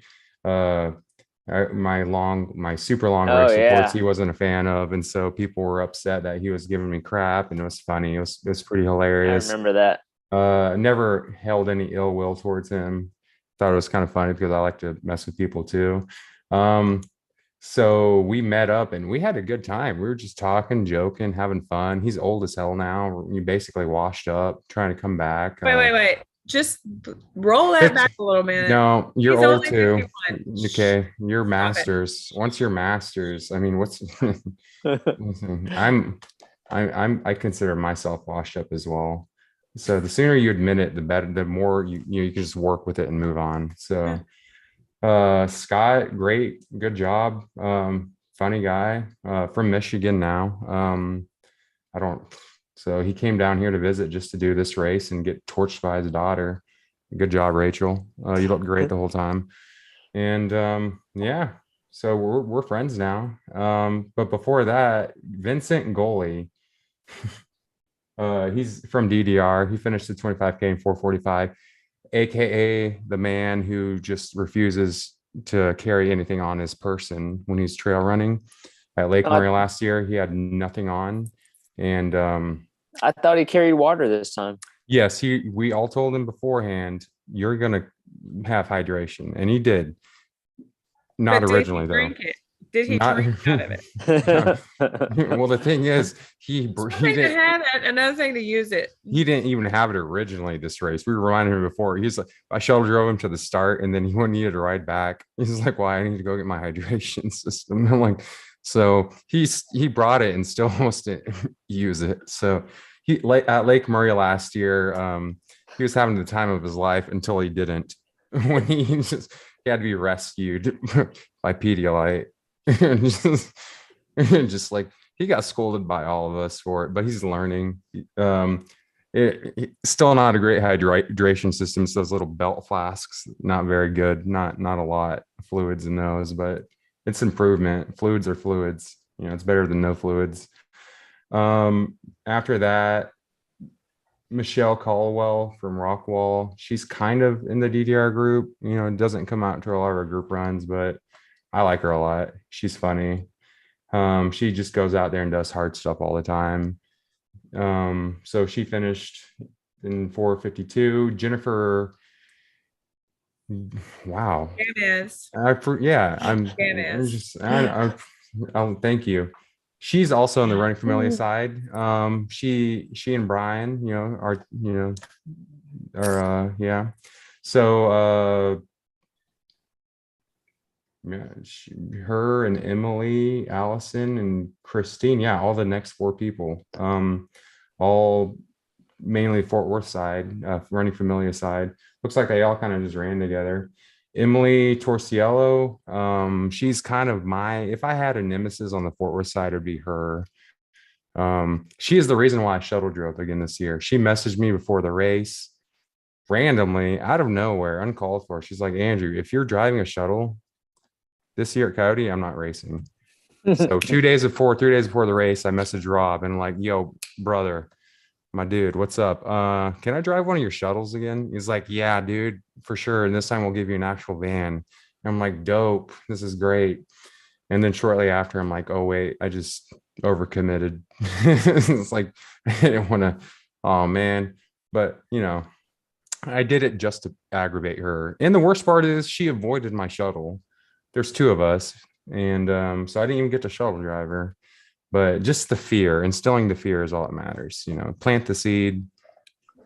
my super long race reports he wasn't a fan of, and so people were upset that he was giving me crap, and it was funny. It was pretty hilarious. I remember that. Never held any ill will towards him. Thought it was kind of funny because I like to mess with people too. So we met up and we had a good time. We were just talking, joking, having fun. He's old as hell now. We basically washed up, trying to come back. Wait. Just roll that back a little minute. No, you're old too. 51. Okay, you're masters. Once you're masters, I mean, what's I consider myself washed up as well. So the sooner you admit it, the better, the more you can just work with it and move on. So Scott, good job. Funny guy, from Michigan now. So he came down here to visit just to do this race and get torched by his daughter. Good job, Rachel. You looked great the whole time. And yeah, so we're friends now. But before that, Vincent Goalie, he's from DDR. He finished the 25K in 4:45, aka the man who just refuses to carry anything on his person when he's trail running. At Lake Murray last year, he had nothing on, and I thought he carried water this time. yes, we all told him beforehand, you're gonna have hydration, and he did. Not But originally, though. Did he Not, drink out of it? well, the thing is, he Something to have it, another thing to use it. He didn't even have it originally this race. We reminded him before. He's like, I shuttle drove him to the start, and then he needed to ride back. He's like, "Why? I need to go get my hydration system." I'm like, so he brought it and still almost didn't use it. So he at Lake Murray last year, he was having the time of his life until he didn't. When he had to be rescued by Pedialyte, and just like he got scolded by all of us for it, but he's learning. Still not a great hydration system. It's those little belt flasks, not very good. Not a lot of fluids in those, but it's improvement. Fluids are fluids. It's better than no fluids. After that, Michelle Caldwell from Rockwall. She's kind of in the DDR group. It doesn't come out to a lot of our group runs, but I like her a lot. She's funny. She just goes out there and does hard stuff all the time. So she finished in 4:52. Jennifer, wow. Thank you. She's also on the running familiar side. She and Brian, yeah. So her and Emily, Allison, and Christine, all the next 4 people, all mainly Fort Worth side, running familiar side. Looks like they all kind of just ran together. Emily Torciello, she's kind of if I had a nemesis on the Fort Worth side, it'd be her. She is the reason why I shuttle drove again this year. She messaged me before the race randomly out of nowhere, uncalled for. She's like, Andrew, if you're driving a shuttle this year at Coyote, I'm not racing. So 3 days before the race, I messaged Rob and like, yo, brother, my dude, what's up? Can I drive one of your shuttles again? He's like, yeah, dude, for sure. And this time we'll give you an actual van. And I'm like, dope. This is great. And then shortly after, I'm like, oh, wait, I just overcommitted. It's like, I didn't want to, oh, man. But, I did it just to aggravate her. And the worst part is she avoided my shuttle. There's 2 of us. And so I didn't even get to shuttle drive her. But just the fear, instilling the fear is all that matters, plant the seed.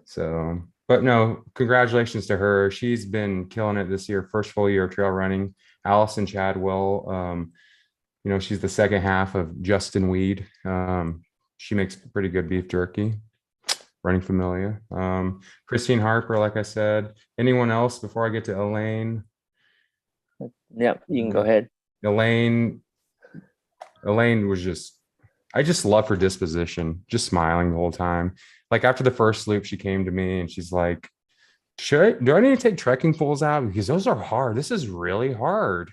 So, but no, congratulations to her. She's been killing it this year, first full year of trail running. Allison Chadwell, she's the second half of Justin Weed. She makes pretty good beef jerky, running familiar. Christine Harper, like I said. Anyone else before I get to Elaine? Yep, you can go ahead. Elaine was I just love her disposition, just smiling the whole time. Like after the first loop, she came to me and she's like, do I need to take trekking poles out? Because those are hard. This is really hard.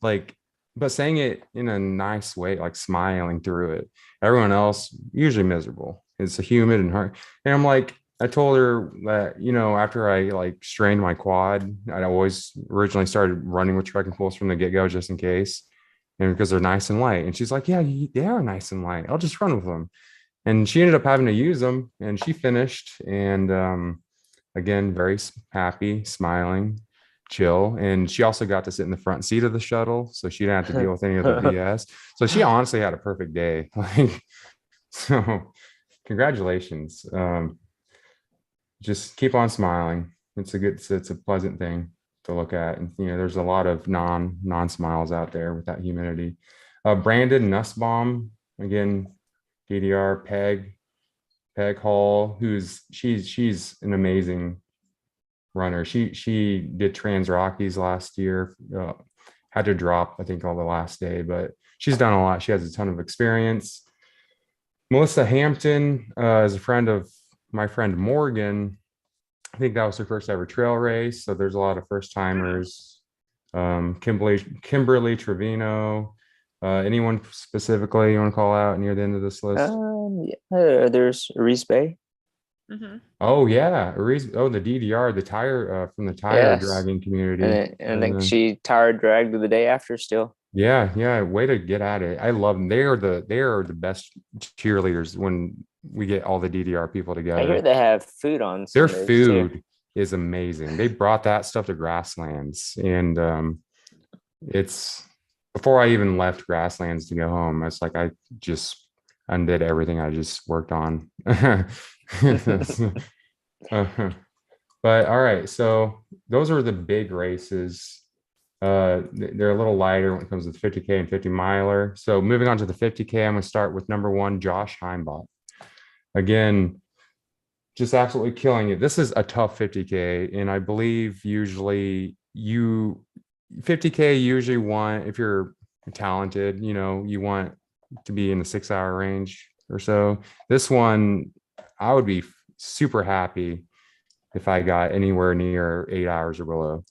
Like, but saying it in a nice way, like smiling through it. Everyone else usually miserable. It's humid and hard. And I'm like, I told her that, after I like strained my quad, I always originally started running with trekking poles from the get-go just in case. And because they're nice and light. And she's like, yeah, they are nice and light. I'll just run with them. And she ended up having to use them and she finished. And again, very happy, smiling, chill. And she also got to sit in the front seat of the shuttle. So she didn't have to deal with any of the BS. So she honestly had a perfect day. So congratulations. Just keep on smiling. It's a pleasant thing to look at. And there's a lot of non-smiles out there with that humidity. Brandon Nussbaum, again, DDR, Peg Hall, she's an amazing runner. She did Trans Rockies last year, had to drop, I think, all the last day, but she's done a lot. She has a ton of experience. Melissa Hampton is a friend of my friend Morgan. I think that was her first ever trail race. So there's a lot of first timers. Kimberly Trevino. Anyone specifically you want to call out near the end of this list? There's Reese Bay. Mm-hmm. Oh yeah, the DDR, the tire from the tire dragging community, and then she tire dragged the day after still. Yeah, way to get at it. I love them. They are the best cheerleaders when we get all the DDR people together. I hear they have food on their food is amazing. They brought that stuff to Grasslands, and it's before I even left Grasslands to go home. It's like I just undid everything I just worked on. But all right, so those are the big races. They're a little lighter when it comes to the 50K and 50 miler. So moving on to the 50K, I'm going to start with number 1, Josh Heimbach. Again, just absolutely killing it. This is a tough 50K, and I believe usually 50K usually want, if you're talented, you want to be in the 6-hour range or so. This one, I would be super happy if I got anywhere near 8 hours or below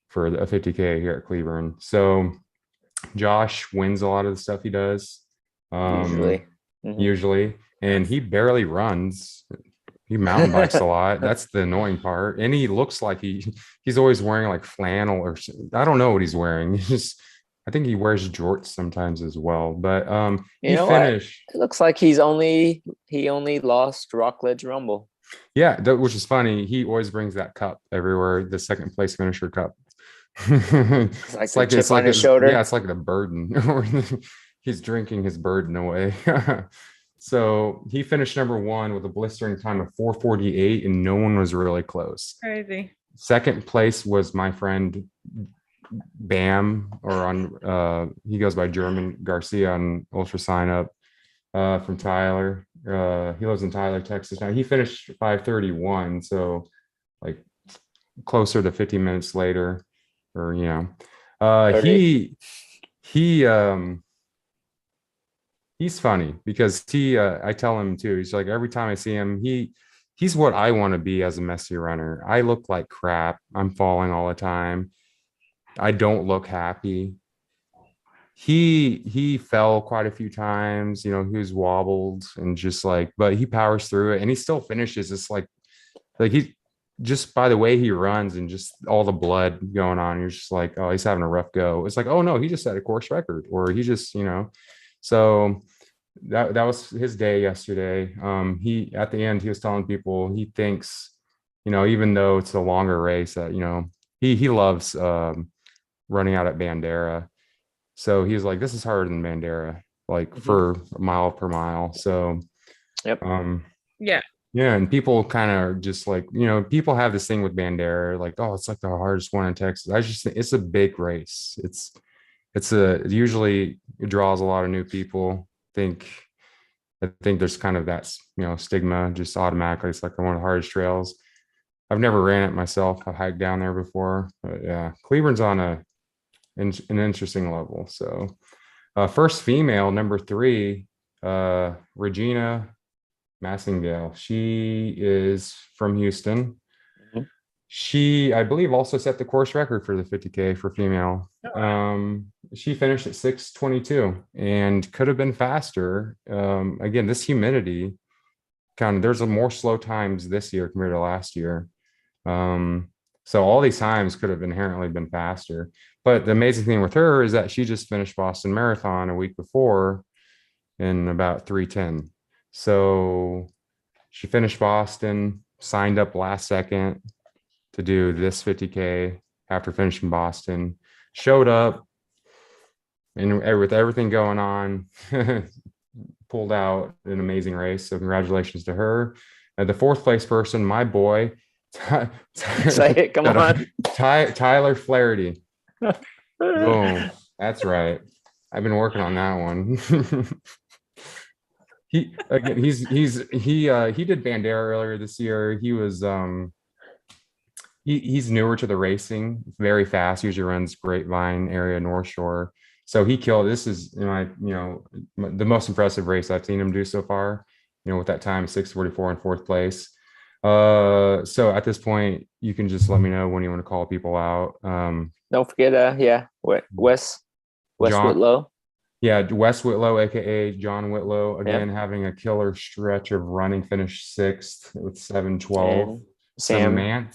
for a 50K here at Cleburne. So Josh wins a lot of the stuff he does. Usually. And he barely runs. He mountain bikes a lot. That's the annoying part. And he looks like he's always wearing like flannel or I don't know what he's wearing. I think he wears jorts sometimes as well. But he finished. It looks like he only lost Rockledge Rumble. Yeah, which is funny. He always brings that cup everywhere, the second place finisher cup. It's like his shoulder. Yeah, it's like the burden. He's drinking his burden away. So he finished number 1 with a blistering time of 4:48, and no one was really close. Crazy. Second place was my friend Bam, he goes by German Garcia on Ultra Sign Up from Tyler. He lives in Tyler, Texas now. He finished 5:31, so like closer to 50 minutes later, or he's funny because I tell him too, he's like, every time I see him, he's what I want to be as a messy runner. I look like crap. I'm falling all the time. I don't look happy. He fell quite a few times, he was wobbled and just like, but he powers through it and he still finishes. It's like he just by the way he runs and just all the blood going on, you're just like, oh, he's having a rough go. It's like, oh no, he just set a course record, or he just, so that was his day yesterday. He at the end, he was telling people he thinks, even though it's a longer race, that he loves running out at Bandera. So he was like, this is harder than Bandera, like for mile per mile. So yeah, and people kind of just like, people have this thing with Bandera, like, oh, it's like the hardest one in Texas. I just think it's a big race. Usually it draws a lot of new people. I think there's kind of that, stigma just automatically. It's like one of the hardest trails. I've never ran it myself. I've hiked down there before, but yeah, Cleburne's on an interesting level. So first female, number 3, Regina Massengale. She is from Houston. She, I believe, also set the course record for the 50K for female. She finished at 6:22 and could have been faster. Again, this humidity there's more slow times this year compared to last year. So all these times could have inherently been faster. But the amazing thing with her is that she just finished Boston Marathon a week before in about 3:10. So she finished Boston, signed up last second to do this 50K after finishing Boston, showed up, and with everything going on, pulled out an amazing race. So congratulations to her. The 4th place person, my boy, say it, come on. Tyler Flaherty. Boom. That's right. I've been working on that one. He did Bandera earlier this year. He was he's newer to the racing, very fast, usually runs Grapevine area, North Shore. So he killed. This is the most impressive race I've seen him do so far, with that time 6:44 in 4th place. So at this point, you can just let me know when you want to call people out. Don't forget, Wes John, Whitlow. yeah, Wes Whitlow, aka John Whitlow, Yep. again having a killer stretch of running, finished 6th with 7:12. And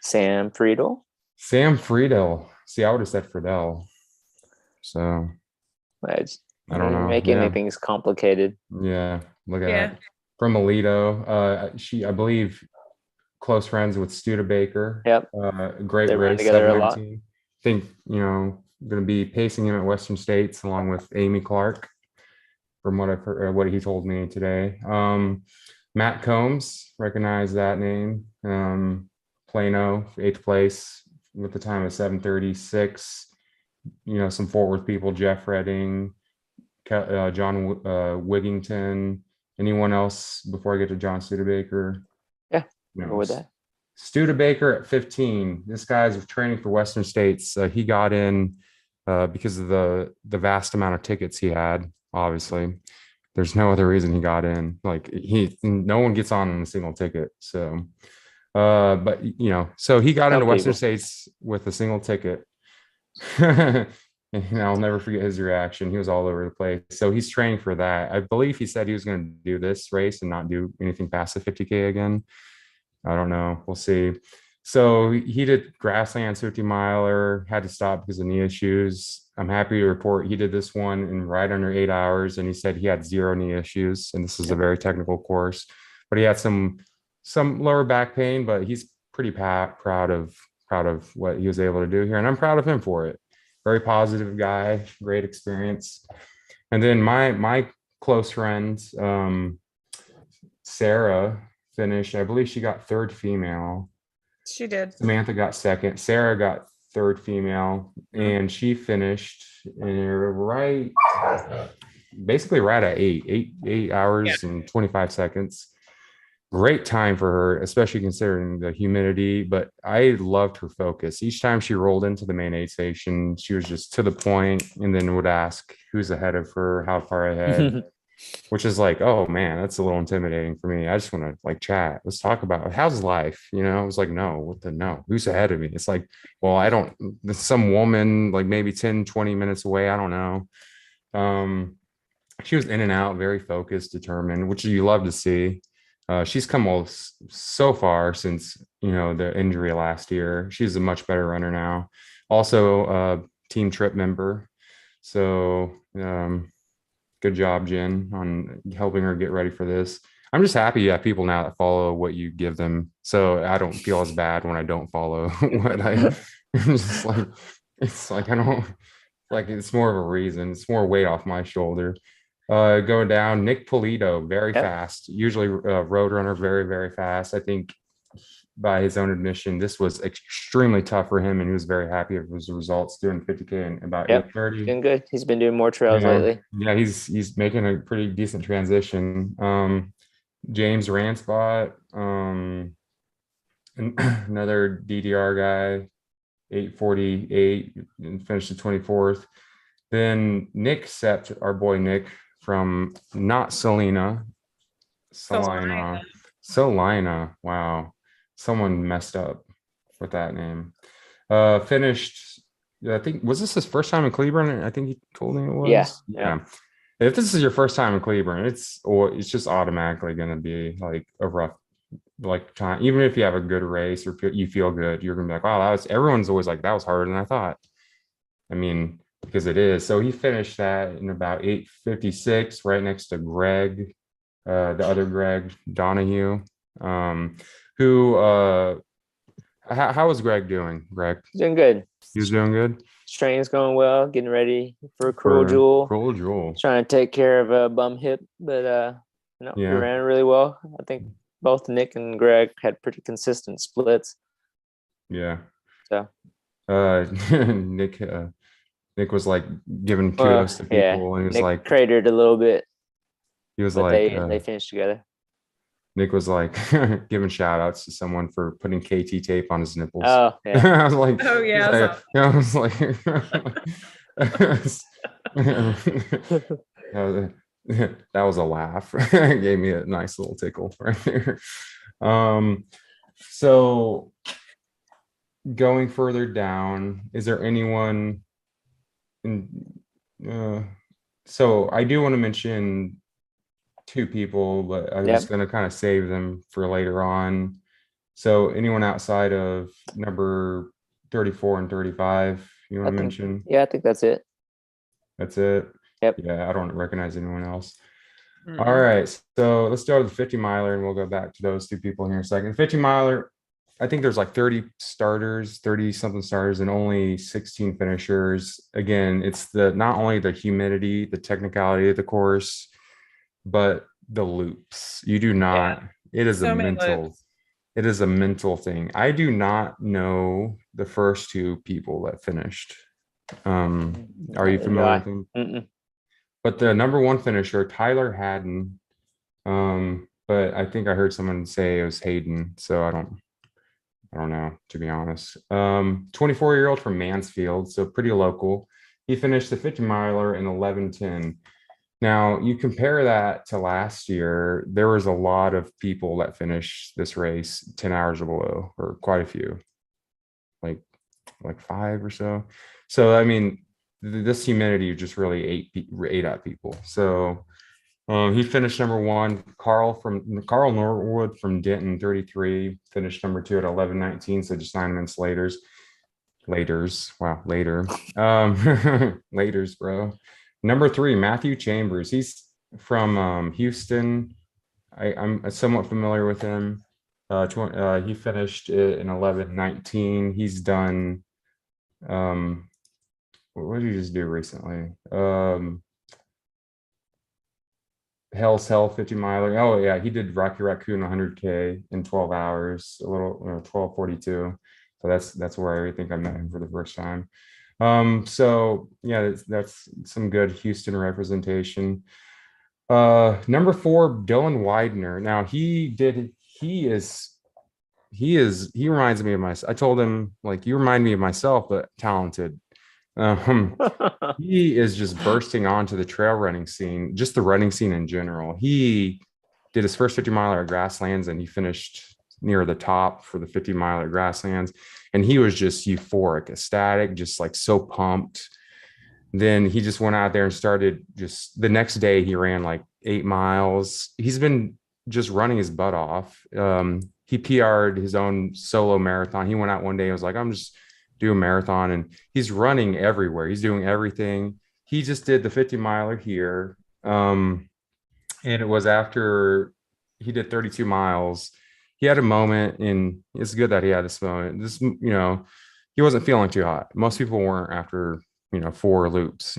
Sam Friedel. Sam Friedel. See, I would have said Friedel. So I don't know. Make anything's complicated. Yeah, look at that. From Alito. I believe, close friends with Studebaker. Yep. Great They race. run together a lot. I think, going to be pacing him at Western States along with Amy Clark, from what I've heard, what he told me today. Matt Combs, recognize that name. Plano, 8th place with the time of 7:36. Some Fort Worth people, Jeff Redding, John Wigington. Anyone else before I get to John Studebaker? Yeah, go with that. Studebaker at 15. This guy's training for Western States. He got in because of the vast amount of tickets he had. Obviously, there's no other reason he got in. Like, no one gets on a single ticket. So, but so he got into Western States with a single ticket. And I'll never forget his reaction. He was all over the place. So he's training for that. I believe he said he was going to do this race and not do anything past the 50K again. I don't know. We'll see. So he did grassland 50 miler, had to stop because of knee issues. I'm happy to report he did this one in right under 8 hours, and he said he had 0 knee issues. And this is a very technical course, but he had some lower back pain, but he's pretty proud of what he was able to do here. And I'm proud of him for it. Very positive guy, great experience. And then my close friend, Sarah, finished. I believe she got 3rd female. She did. Samantha got 2nd. Sarah got 3rd female, and she finished basically right at 8 hours and 25 seconds. Great time for her, especially considering the humidity, but I loved her focus. Each time she rolled into the main aid station, she was just to the point, and then would ask who's ahead of her, how far ahead, which is like, oh man, that's a little intimidating for me. I just want to chat. Let's talk about how's life. I was like, no, who's ahead of me? It's like, well, I don't, some woman maybe 10, 20 minutes away. I don't know. She was in and out, very focused, determined, which you love to see. She's come so far since, the injury last year. She's a much better runner now. Also a team trip member. So good job, Jen, on helping her get ready for this. I'm just happy you have people now that follow what you give them. So I don't feel as bad when I don't follow what I just I don't it's more of a reason. It's more weight off my shoulder. Going down, Nick Polito, very fast. Usually road runner, very, very fast. I think by his own admission, this was extremely tough for him, and he was very happy with his results doing 50K in about 8:30. Doing good. He's been doing more trails lately. Yeah, he's making a pretty decent transition. James Ranspot, another DDR guy, 8:48, and finished the 24th. Then Nick Sept, our boy Nick, from not Salina. Wow. Someone messed up with that name. Finished, I think, was this his first time in Cleburne? I think he told me it was. Yeah. If this is your first time in Cleburne, it's just automatically going to be a rough time. Even if you have a good race or you feel good, you're going to be like, wow, everyone's always like, that was harder than I thought. I mean, because it is. So he finished that in about 8:56, right next to Greg, the other Greg Donahue, who how was Greg doing? Greg doing good. He was doing good. Training's going well, getting ready for Cruel Jewel. Trying to take care of a bum hip, but we ran really well. I think both Nick and Greg had pretty consistent splits. Yeah. So Nick was giving kudos to people, and he was Nick cratered a little bit. He was they finished together. Nick was giving shout outs to someone for putting KT tape on his nipples. Oh yeah. I was like, oh yeah. I was like, that was a laugh. It gave me a nice little tickle right there. So going further down, is there anyone in so I do want to mention two people, but I was Yep. going to kind of save them for later on. So anyone outside of number 34 and 35 you want to mention? Yeah, I think that's it. That's it. Yep. Yeah, I don't recognize anyone else. Mm-mm. All right, so let's start with the 50 miler and we'll go back to those two people here in a second. 50 miler, I think there's like 30 starters, 30 something starters, and only 16 finishers. Again, it's not only the humidity, the technicality of the course, but the loops. You do not, it is So a many mental, loops. it is a mental thing. I do not know the first two people that finished. Are you familiar with them? Mm-mm. But the number one finisher, Tyler Haddon, but I think I heard someone say it was Hayden, so I don't know, to be honest. 24-year-old from Mansfield, so pretty local. He finished the 50 miler in 11:10. Now you compare that to last year, there was a lot of people that finished this race 10 hours or below, or quite a few, like 5 or so. So I mean, this humidity just really ate at people. So he finished number one. Carl Norwood from Denton, 33, finished number two at 11:19. So just 9 minutes later. Wow, later. Laters, bro. Number three, Matthew Chambers. He's from Houston. I'm somewhat familiar with him. He finished it in 11:19. He's done. What did he just do recently? Hell's Hell 50 miler. Oh yeah, he did Rocky Raccoon 100K in 12 hours, a little 12:42. So that's where I think I met him for the first time. So yeah, that's some good Houston representation. Number four, Dylan Widener. Now he reminds me of myself. I told him, like, you remind me of myself, but talented. He is just bursting onto the trail running scene, just the running scene in general. He did his first 50 miler at Grasslands and he finished near the top for the 50 miler at Grasslands. And he was just euphoric, ecstatic, just like so pumped. Then he just went out there and started, just the next day he ran like 8 miles. He's been just running his butt off. He PR'd his own solo marathon. He went out one day and was like, I'm just do a marathon, and he's running everywhere. He's doing everything. He just did the 50 miler here. And it was after he did 32 miles. He had a moment, and it's good that he had this moment. He wasn't feeling too hot. Most people weren't after, 4 loops,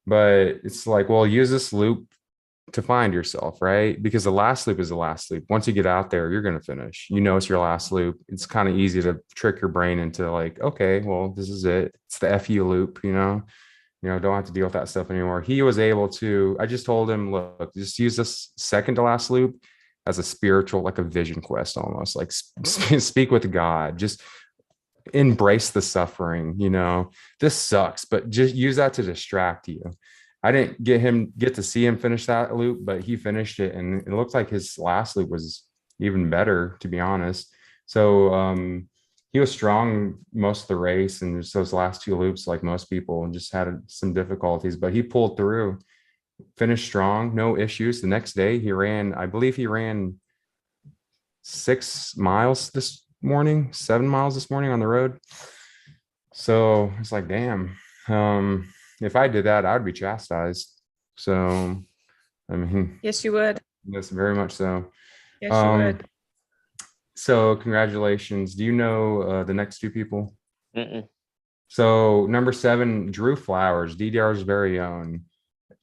but it's like, well, use this loop to find yourself, right? Because the last loop is the last loop. Once you get out there, you're going to finish. It's your last loop. It's kind of easy to trick your brain into like, okay, well, this is it. It's the FU loop, don't have to deal with that stuff anymore. He was able to, I just told him, look, just use this second to last loop as a spiritual, like a vision quest almost, like speak with God, just embrace the suffering, this sucks, but just use that to distract you. I didn't get to see him finish that loop, but he finished it, and it looked like his last loop was even better, to be honest. So he was strong most of the race, and just those last 2 loops, like most people, and just had some difficulties, but he pulled through, finished strong, no issues. The next day I believe he ran 6 miles this morning, 7 miles this morning on the road. So it's like, damn. If I did that, I would be chastised. So, I mean, yes, you would. Yes, very much so. Yes, you would. So, congratulations. Do you know the next 2 people? Mm-mm. So, number 7, Drew Flowers, DDR's very own.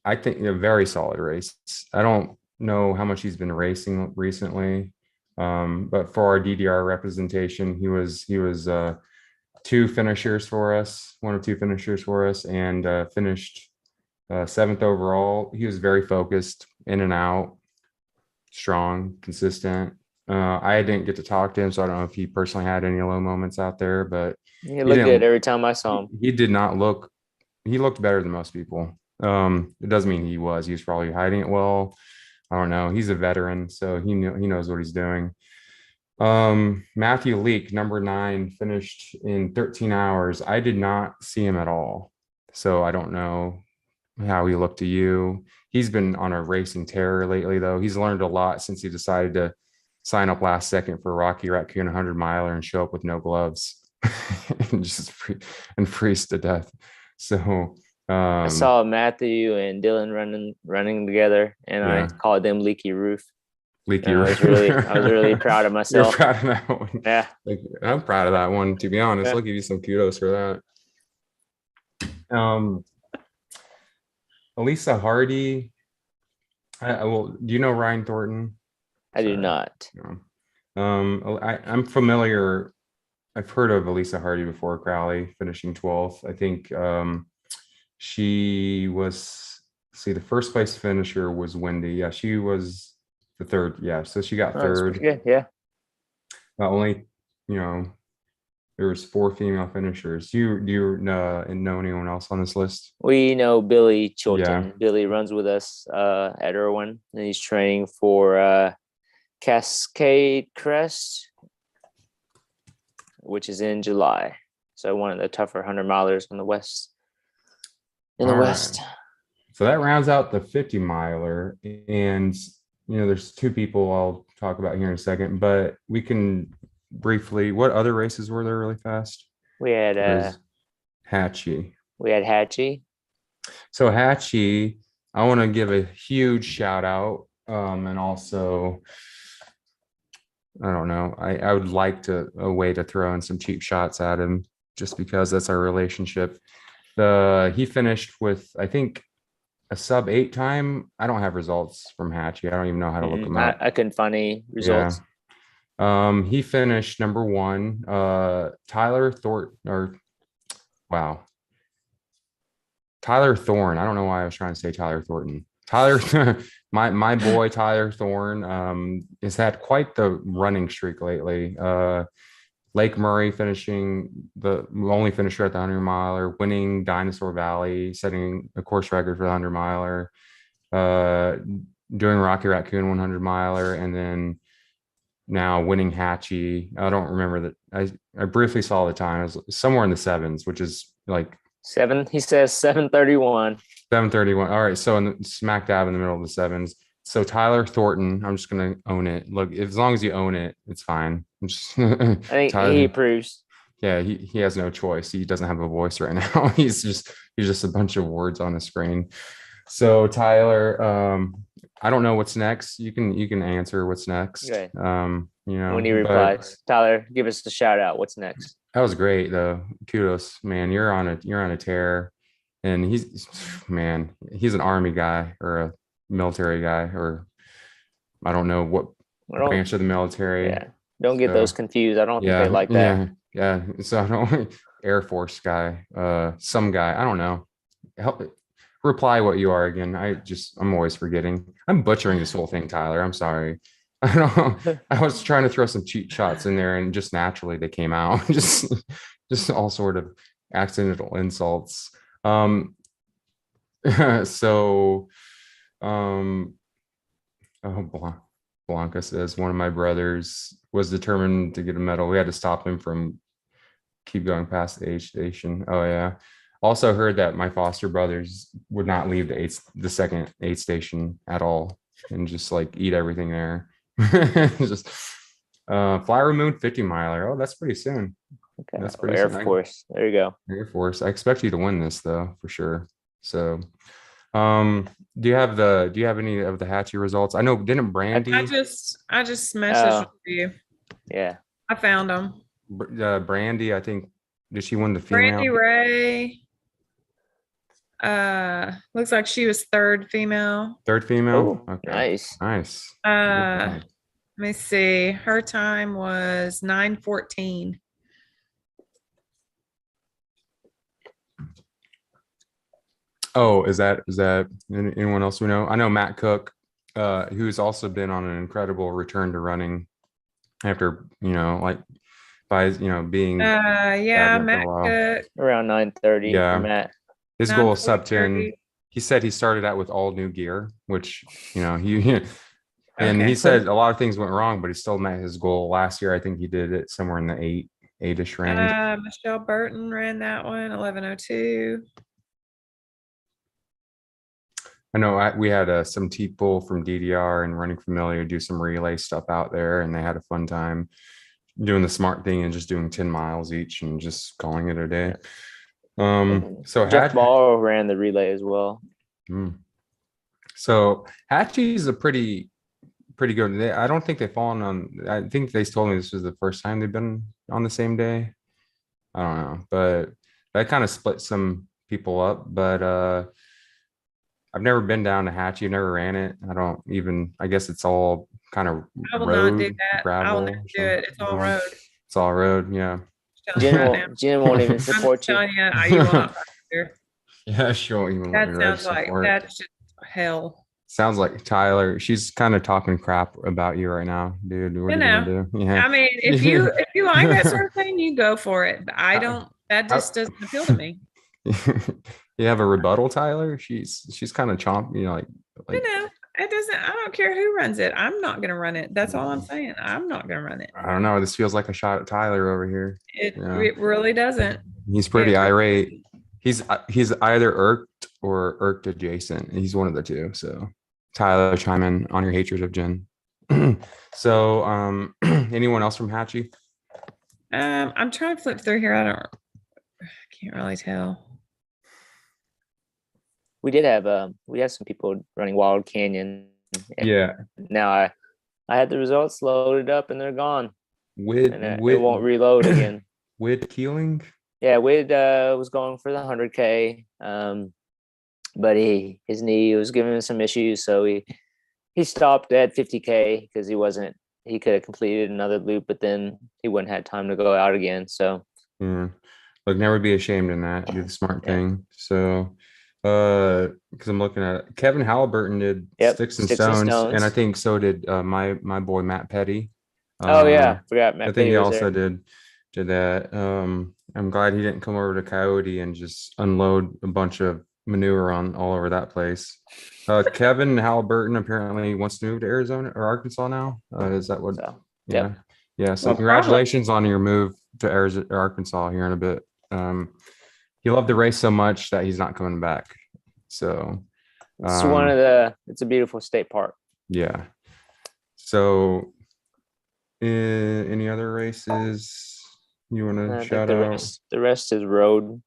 I think a very solid race. I don't know how much he's been racing recently, but for our DDR representation, he was 2 finishers for us, 1 of 2 finishers for us, and finished 7th overall. He was very focused, in and out, strong, consistent. I didn't get to talk to him, so I don't know if he personally had any low moments out there, but he looked good every time I saw him. He did not look, he looked better than most people. It doesn't mean he was probably hiding it well, I don't know. He's a veteran, so he knows what he's doing. Matthew Leake, number 9, finished in 13 hours. I did not see him at all, so I don't know how he looked to you. He's been on a racing tear lately, though. He's learned a lot since he decided to sign up last second for Rocky Raccoon 100 miler and show up with no gloves and just freeze to death. So I saw Matthew and Dylan running together, and I called them Leaky Roof. Leaky Roof. I was really proud of myself. You're proud of that one. Yeah, I'm proud of that one. To be honest, I'll give you some kudos for that. Elisa Hardy. Do you know Ryan Thornton? I do not. No. I'm familiar. I've heard of Elisa Hardy before. Crowley finishing 12th. I think she was. See, the first place finisher was Wendy. Yeah, she was the third. Yeah, so she got third. Good. Yeah. Only, there was 4 female finishers. Do you know anyone else on this list? We know Billy Chilton. Yeah. Billy runs with us at Irwin, and he's training for Cascade Crest, which is in July. So one of the tougher 100-milers in the West. West. So that rounds out the 50-miler, and there's 2 people I'll talk about here in a second, but we can briefly. What other races were there really fast? We had Hatchie. We had Hatchie. So Hatchie, I want to give a huge shout out, and also, I don't know, I would like a way to throw in some cheap shots at him, just because that's our relationship. He finished with, I think, a sub-8 time. I don't have results from Hatchie. I don't even know how to look them up. I couldn't find any results. Yeah. He finished number 1. Tyler Thorne. I don't know why I was trying to say Tyler Thornton. My boy Tyler Thorne has had quite the running streak lately. Lake Murray finishing the only finisher at the 100-miler, winning Dinosaur Valley, setting a course record for the 100-miler, doing Rocky Raccoon 100-miler, and then now winning Hatchie. I don't remember that. I briefly saw the time. It was somewhere in the 7s, which is like 7. He says 7:31. 7:31. All right, so smack dab in the middle of the 7s. So Tyler Thornton, I'm just gonna own it. Look, as long as you own it, it's fine. I think he approves. Yeah, he has no choice. He doesn't have a voice right now. He's just a bunch of words on a screen. So Tyler, I don't know what's next. You can answer what's next. Okay. When he replies, Tyler, give us the shout out. What's next? That was great though. Kudos, man. You're on a tear, and he's an Army guy or a military guy, or I don't know what branch of the military. Yeah, don't get those confused. I don't think they like that. Yeah. So I don't Air Force guy, some guy. I don't know. Reply what you are again. I'm always forgetting. I'm butchering this whole thing, Tyler. I'm sorry. I don't. I was trying to throw some cheat shots in there, and just naturally they came out. just all sort of accidental insults. So. Blanca says one of my brothers was determined to get a medal. We had to stop him from keep going past the aid station. Oh yeah. Also heard that my foster brothers would not leave the second aid station at all and just like eat everything there. Just Flower Moon 50-miler. Oh, that's pretty soon. Okay. That's pretty Air soon. Force. There you go. Air Force. I expect you to win this though, for sure. So do you have any of the Hatchie results? I know, didn't Brandy? I just messaged you. Yeah. I found them. Brandy, I think, did she win the female? Brandy Ray. Looks like she was third female. Third female? Oh, okay. Nice. Let me see. Her time was 9:14. Oh, is that anyone else we know? I know Matt Cook, who's also been on an incredible return to running after, being Matt Cook around 9:30. Yeah. Matt. His goal is sub 10. he said he started out with all new gear, which, he and Okay. he said a lot of things went wrong, but he still met his goal. Last year, I think he did it somewhere in the eight-ish range. Michelle Burton ran that one, 11:02. I know we had some people from DDR and Running Familiar do some relay stuff out there, and they had a fun time doing the smart thing and just doing 10 miles each and just calling it a day. So Jeff Ball ran the relay as well. So Hatchie's a pretty good. I don't think they've fallen on. I think they told me this was the first time they've been on the same day. I don't know, but that kind of split some people up. But I've never been down to Hatchie. I've never ran it. I guess it's all kind of I will road, not do that. gravel. I'll never do it. It's all road. It's all road. Yeah. Jen won't even support you. You will not here. Yeah, she won't even. That sounds like that's just hell. Sounds like Tyler. She's kind of talking crap about you right now, dude. What are you gonna do? Yeah. I mean, if you like that sort of thing, you go for it. But I don't. That just doesn't appeal to me. You have a rebuttal, Tyler? She's kind of like it doesn't. I don't care who runs it. I'm not gonna run it. That's all I'm saying. I'm not gonna run it. I don't know. This feels like a shot at Tyler over here. It really doesn't. He's pretty irate. He's either irked or irked adjacent. He's one of the two. So Tyler, chime in on your hatred of Jen. So anyone else from Hatchie? I'm trying to flip through here. I can't really tell. We had some people running Wild Canyon. Yeah. Now I had the results loaded up and they're gone. It won't reload again. Wid Keeling? Yeah, Wid was going for the 100K. But his knee was giving him some issues, so he stopped at 50K because he could have completed another loop, but then he wouldn't have time to go out again. So look, never be ashamed in that. Do the smart thing. So because I'm looking at it. Kevin Halliburton did Sticks and Stones, and I think so did my boy Matt Petty. Forgot Matt. I think he also did that. I'm glad he didn't come over to Coyote and just unload a bunch of manure all over that place. Kevin Halliburton apparently wants to move to Arizona or Arkansas now. Is that what? So, yeah. So congratulations on your move to Arizona or Arkansas here in a bit. He loved the race so much that he's not coming back. So it's a beautiful state park. Yeah. So any other races you want to shout out? The rest is road.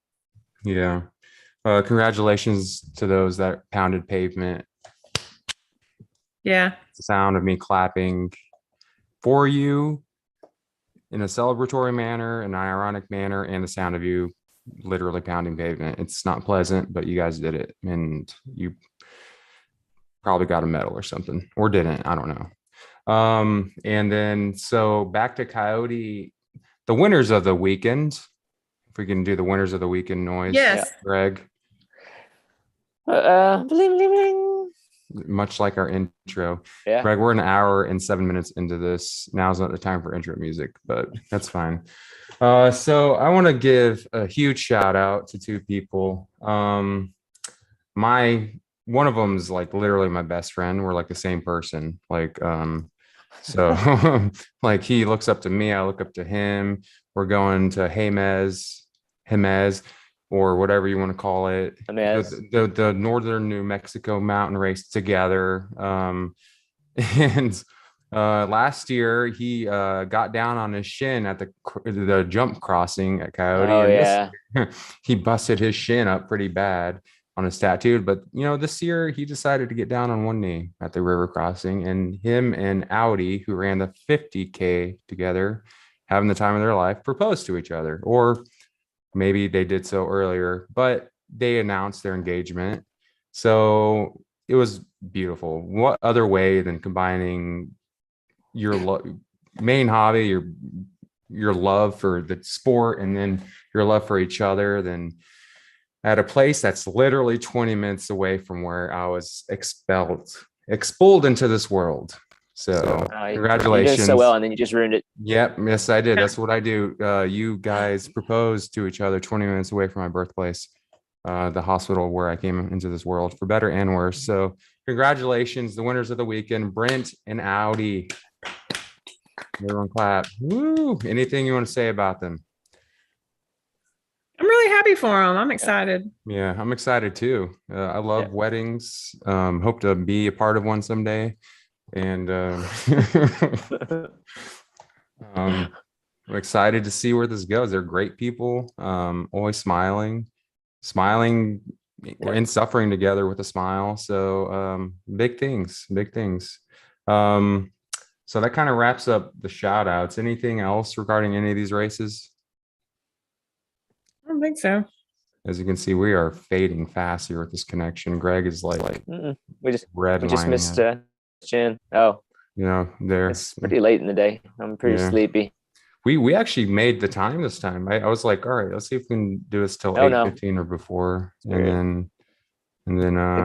Yeah. Congratulations to those that pounded pavement. Yeah. It's the sound of me clapping for you in a celebratory manner, an ironic manner, and the sound of you literally pounding pavement. It's not pleasant, but you guys did it, and you probably got a medal or something, or didn't. I don't know. And then so back to Coyote, the winners of the weekend. If we can do the winners of the weekend noise, yes, Greg. Bling, bling, bling. Much like our intro, yeah. Greg, we're an hour and 7 minutes into this. Now's not the time for intro music, but that's fine. So I want to give a huge shout out to two people. One of them is like literally my best friend. We're like the same person. So like he looks up to me, I look up to him. We're going to Jemez, or whatever you want to call it, the Northern New Mexico mountain race together. And last year he got down on his shin at the jump crossing at Coyote. Oh, yeah. He busted his shin up pretty bad on his tattoo. But this year he decided to get down on one knee at the river crossing, and him and Audi, who ran the 50K together, having the time of their life, proposed to each other. Or maybe they did so earlier, but they announced their engagement. So it was beautiful. What other way than combining your main hobby, your love for the sport, and then your love for each other, than at a place that's literally 20 minutes away from where I was expelled into this world. So congratulations. You did so well, and then you just ruined it. Yep. Yes, I did. That's what I do. You guys proposed to each other 20 minutes away from my birthplace. the hospital where I came into this world, for better and worse. So congratulations, the winners of the weekend, Brent and Audi. Everyone clap. Woo! Anything you want to say about them? I'm really happy for them. I'm excited. Yeah, I'm excited too. I love weddings. Hope to be a part of one someday. And I'm excited to see where this goes. They're great people. Always smiling and suffering together with a smile. So big things. So that kind of wraps up the shout outs. Anything else regarding any of these races? I don't think so. As you can see, we are fading fast here with this connection. Greg is like we just missed Jen. Oh, there. It's pretty late in the day. I'm pretty sleepy. We actually made the time this time. I was like, all right, let's see if we can do this till 8:15 or before. And then the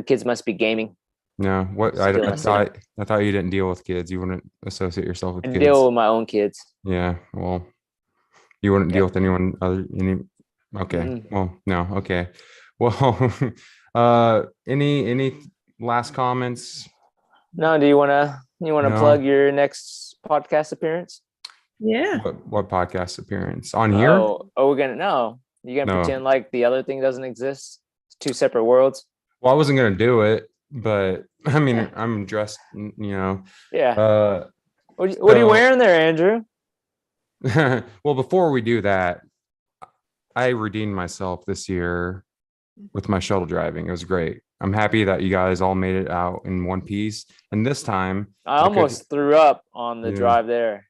kids must be gaming. No, what I thought you didn't deal with kids. You wouldn't associate yourself with kids. Deal with my own kids. Yeah, well, you wouldn't deal with anyone other. Okay. Well, no. Okay. Well, any last comments? No. Do you want to plug your next podcast appearance? Yeah. What podcast appearance on here? We're gonna You're gonna pretend like the other thing doesn't exist. It's two separate worlds. Well, I wasn't gonna do it, but I mean, I'm dressed. Yeah. What are you wearing there, Andrew? Well, before we do that, I redeemed myself this year with my shuttle driving. It was great. I'm happy that you guys all made it out in one piece. And this time, I almost threw up on the drive there.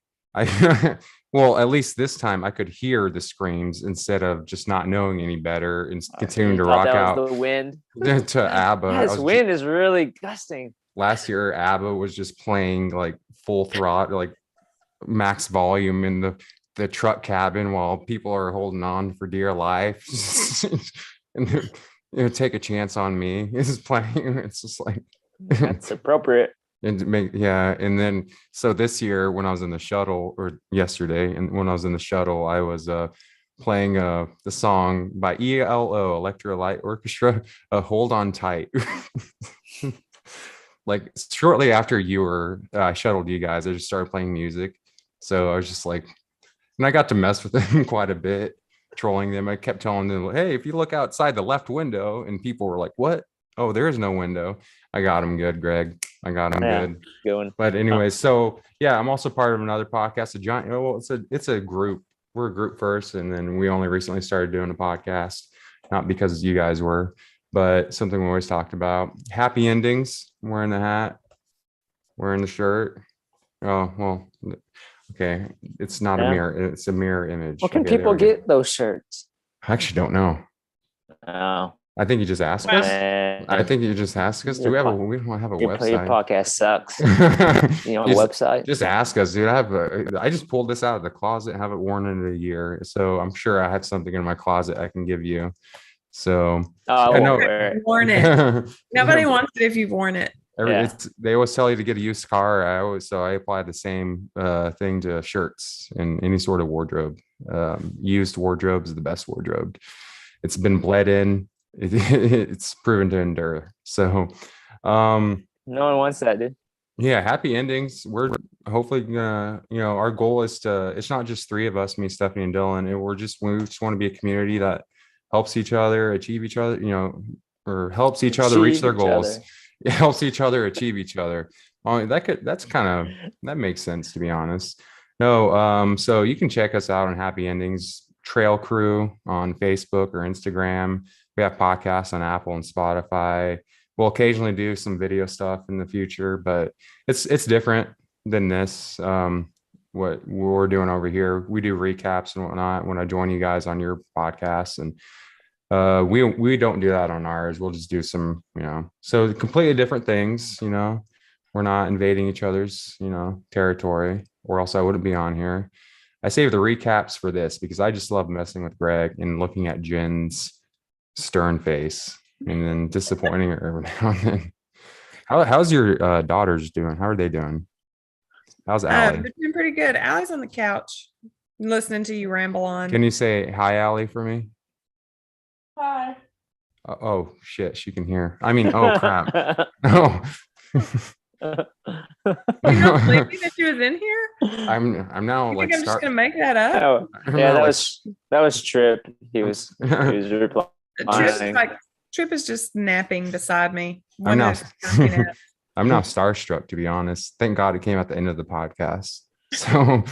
Well, at least this time I could hear the screams instead of just not knowing any better and continuing to rock out. The wind to ABBA. This wind is really gusting. Last year, ABBA was just playing like full throttle, like max volume in the truck cabin while people are holding on for dear life. And take a chance on me. It's playing. It's just like that's appropriate. And then so this year when I was in the shuttle, or yesterday, and when I was in the shuttle, I was playing the song by ELO, Electro Light Orchestra, Hold On Tight. Like shortly after I shuttled you guys, I just started playing music. So I was just like, and I got to mess with them quite a bit, trolling them. I kept telling them, hey, if you look outside the left window, and people were like, what? Oh, there is no window. I got him good, Greg. I got him good. Going. But anyway, so yeah, I'm also part of another podcast. It's a group. We're a group first, and then we only recently started doing a podcast, not because you guys were, but something we always talked about. Happy endings. I'm wearing the hat, wearing the shirt. Oh, well, okay. It's not a mirror. It's a mirror image. What can people get those shirts? I actually don't know. Oh. I think you just ask us. I think you just ask us. We don't have a website. Your podcast sucks. Website. Just ask us, dude. I just pulled this out of the closet, have it worn in a year. So I'm sure I have something in my closet I can give you. So worn it. Nobody wants it if you've worn it. They always tell you to get a used car. I apply the same thing to shirts and any sort of wardrobe. Used wardrobe is the best wardrobe. It's been bled in. It's proven to endure. So no one wants that, dude. Yeah, happy endings. We're hopefully gonna, our goal is it's not just three of us, me, Stephanie, and Dylan. And we just want to be a community that helps each other achieve each other, or helps each other reach their goals. It helps each other achieve each other. That makes sense, to be honest. No, so you can check us out on Happy Endings Trail Crew on Facebook or Instagram. We have podcasts on Apple and Spotify. We'll occasionally do some video stuff in the future, but it's different than this. What we're doing over here, we do recaps and whatnot when I join you guys on your podcast, and we don't do that on ours. We'll just do some, so completely different things. We're not invading each other's, territory, or else I wouldn't be on here. I save the recaps for this because I just love messing with Greg and looking at Jen's stern face and then disappointing her every now and then. How's your daughters doing? How are they doing? How's Allie? They're doing pretty good. Allie's on the couch listening to you ramble on. Can you say hi, Allie, for me? Hi. Oh shit, she can hear. I mean, oh crap. No. You don't believe me that she was in here? I'm now You like think I'm just gonna make that up? Oh, yeah, that was Trip. He was replying. Trip is just napping beside me. I'm now starstruck, to be honest. Thank God it came at the end of the podcast. So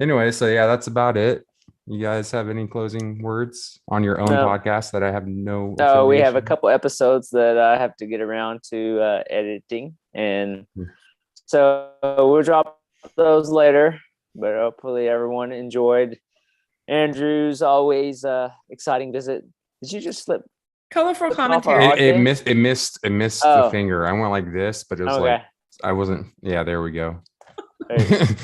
anyway, so yeah, that's about it. You guys have any closing words on your own podcast that I have no? No, we have a couple episodes that I have to get around to editing, and so we'll drop those later. But hopefully everyone enjoyed Andrew's always exciting visit. Did you just slip? Colorful commentary. It missed the finger. I went like this, but it was like I wasn't. Yeah, there we go. Right.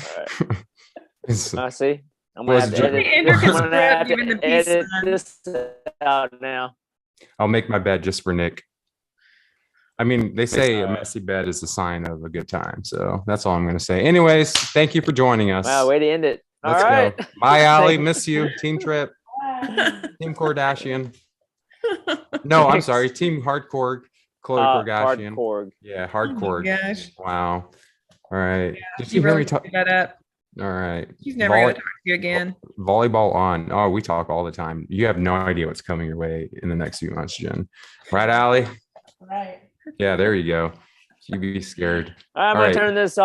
I see. I'm gonna have to edit this out now. I'll make my bed just for Nick. I mean, they say a messy bed is a sign of a good time, so that's all I'm gonna say. Anyways, thank you for joining us. Wow, way to end it. Let's go. Bye, Allie. Miss you. Team Trip. Team Kardashian. No, I'm sorry. Team Hardcore. Chloe Kardashian. Hardcore. Yeah, Hardcore. Oh gosh. Wow. All right. Yeah, did you hear me talk that up? All right. She's never gonna talk to you again. Volleyball on. Oh, we talk all the time. You have no idea what's coming your way in the next few months, Jen. Right, Allie? Right. Yeah, there you go. You'd be scared. I'm gonna turn this off.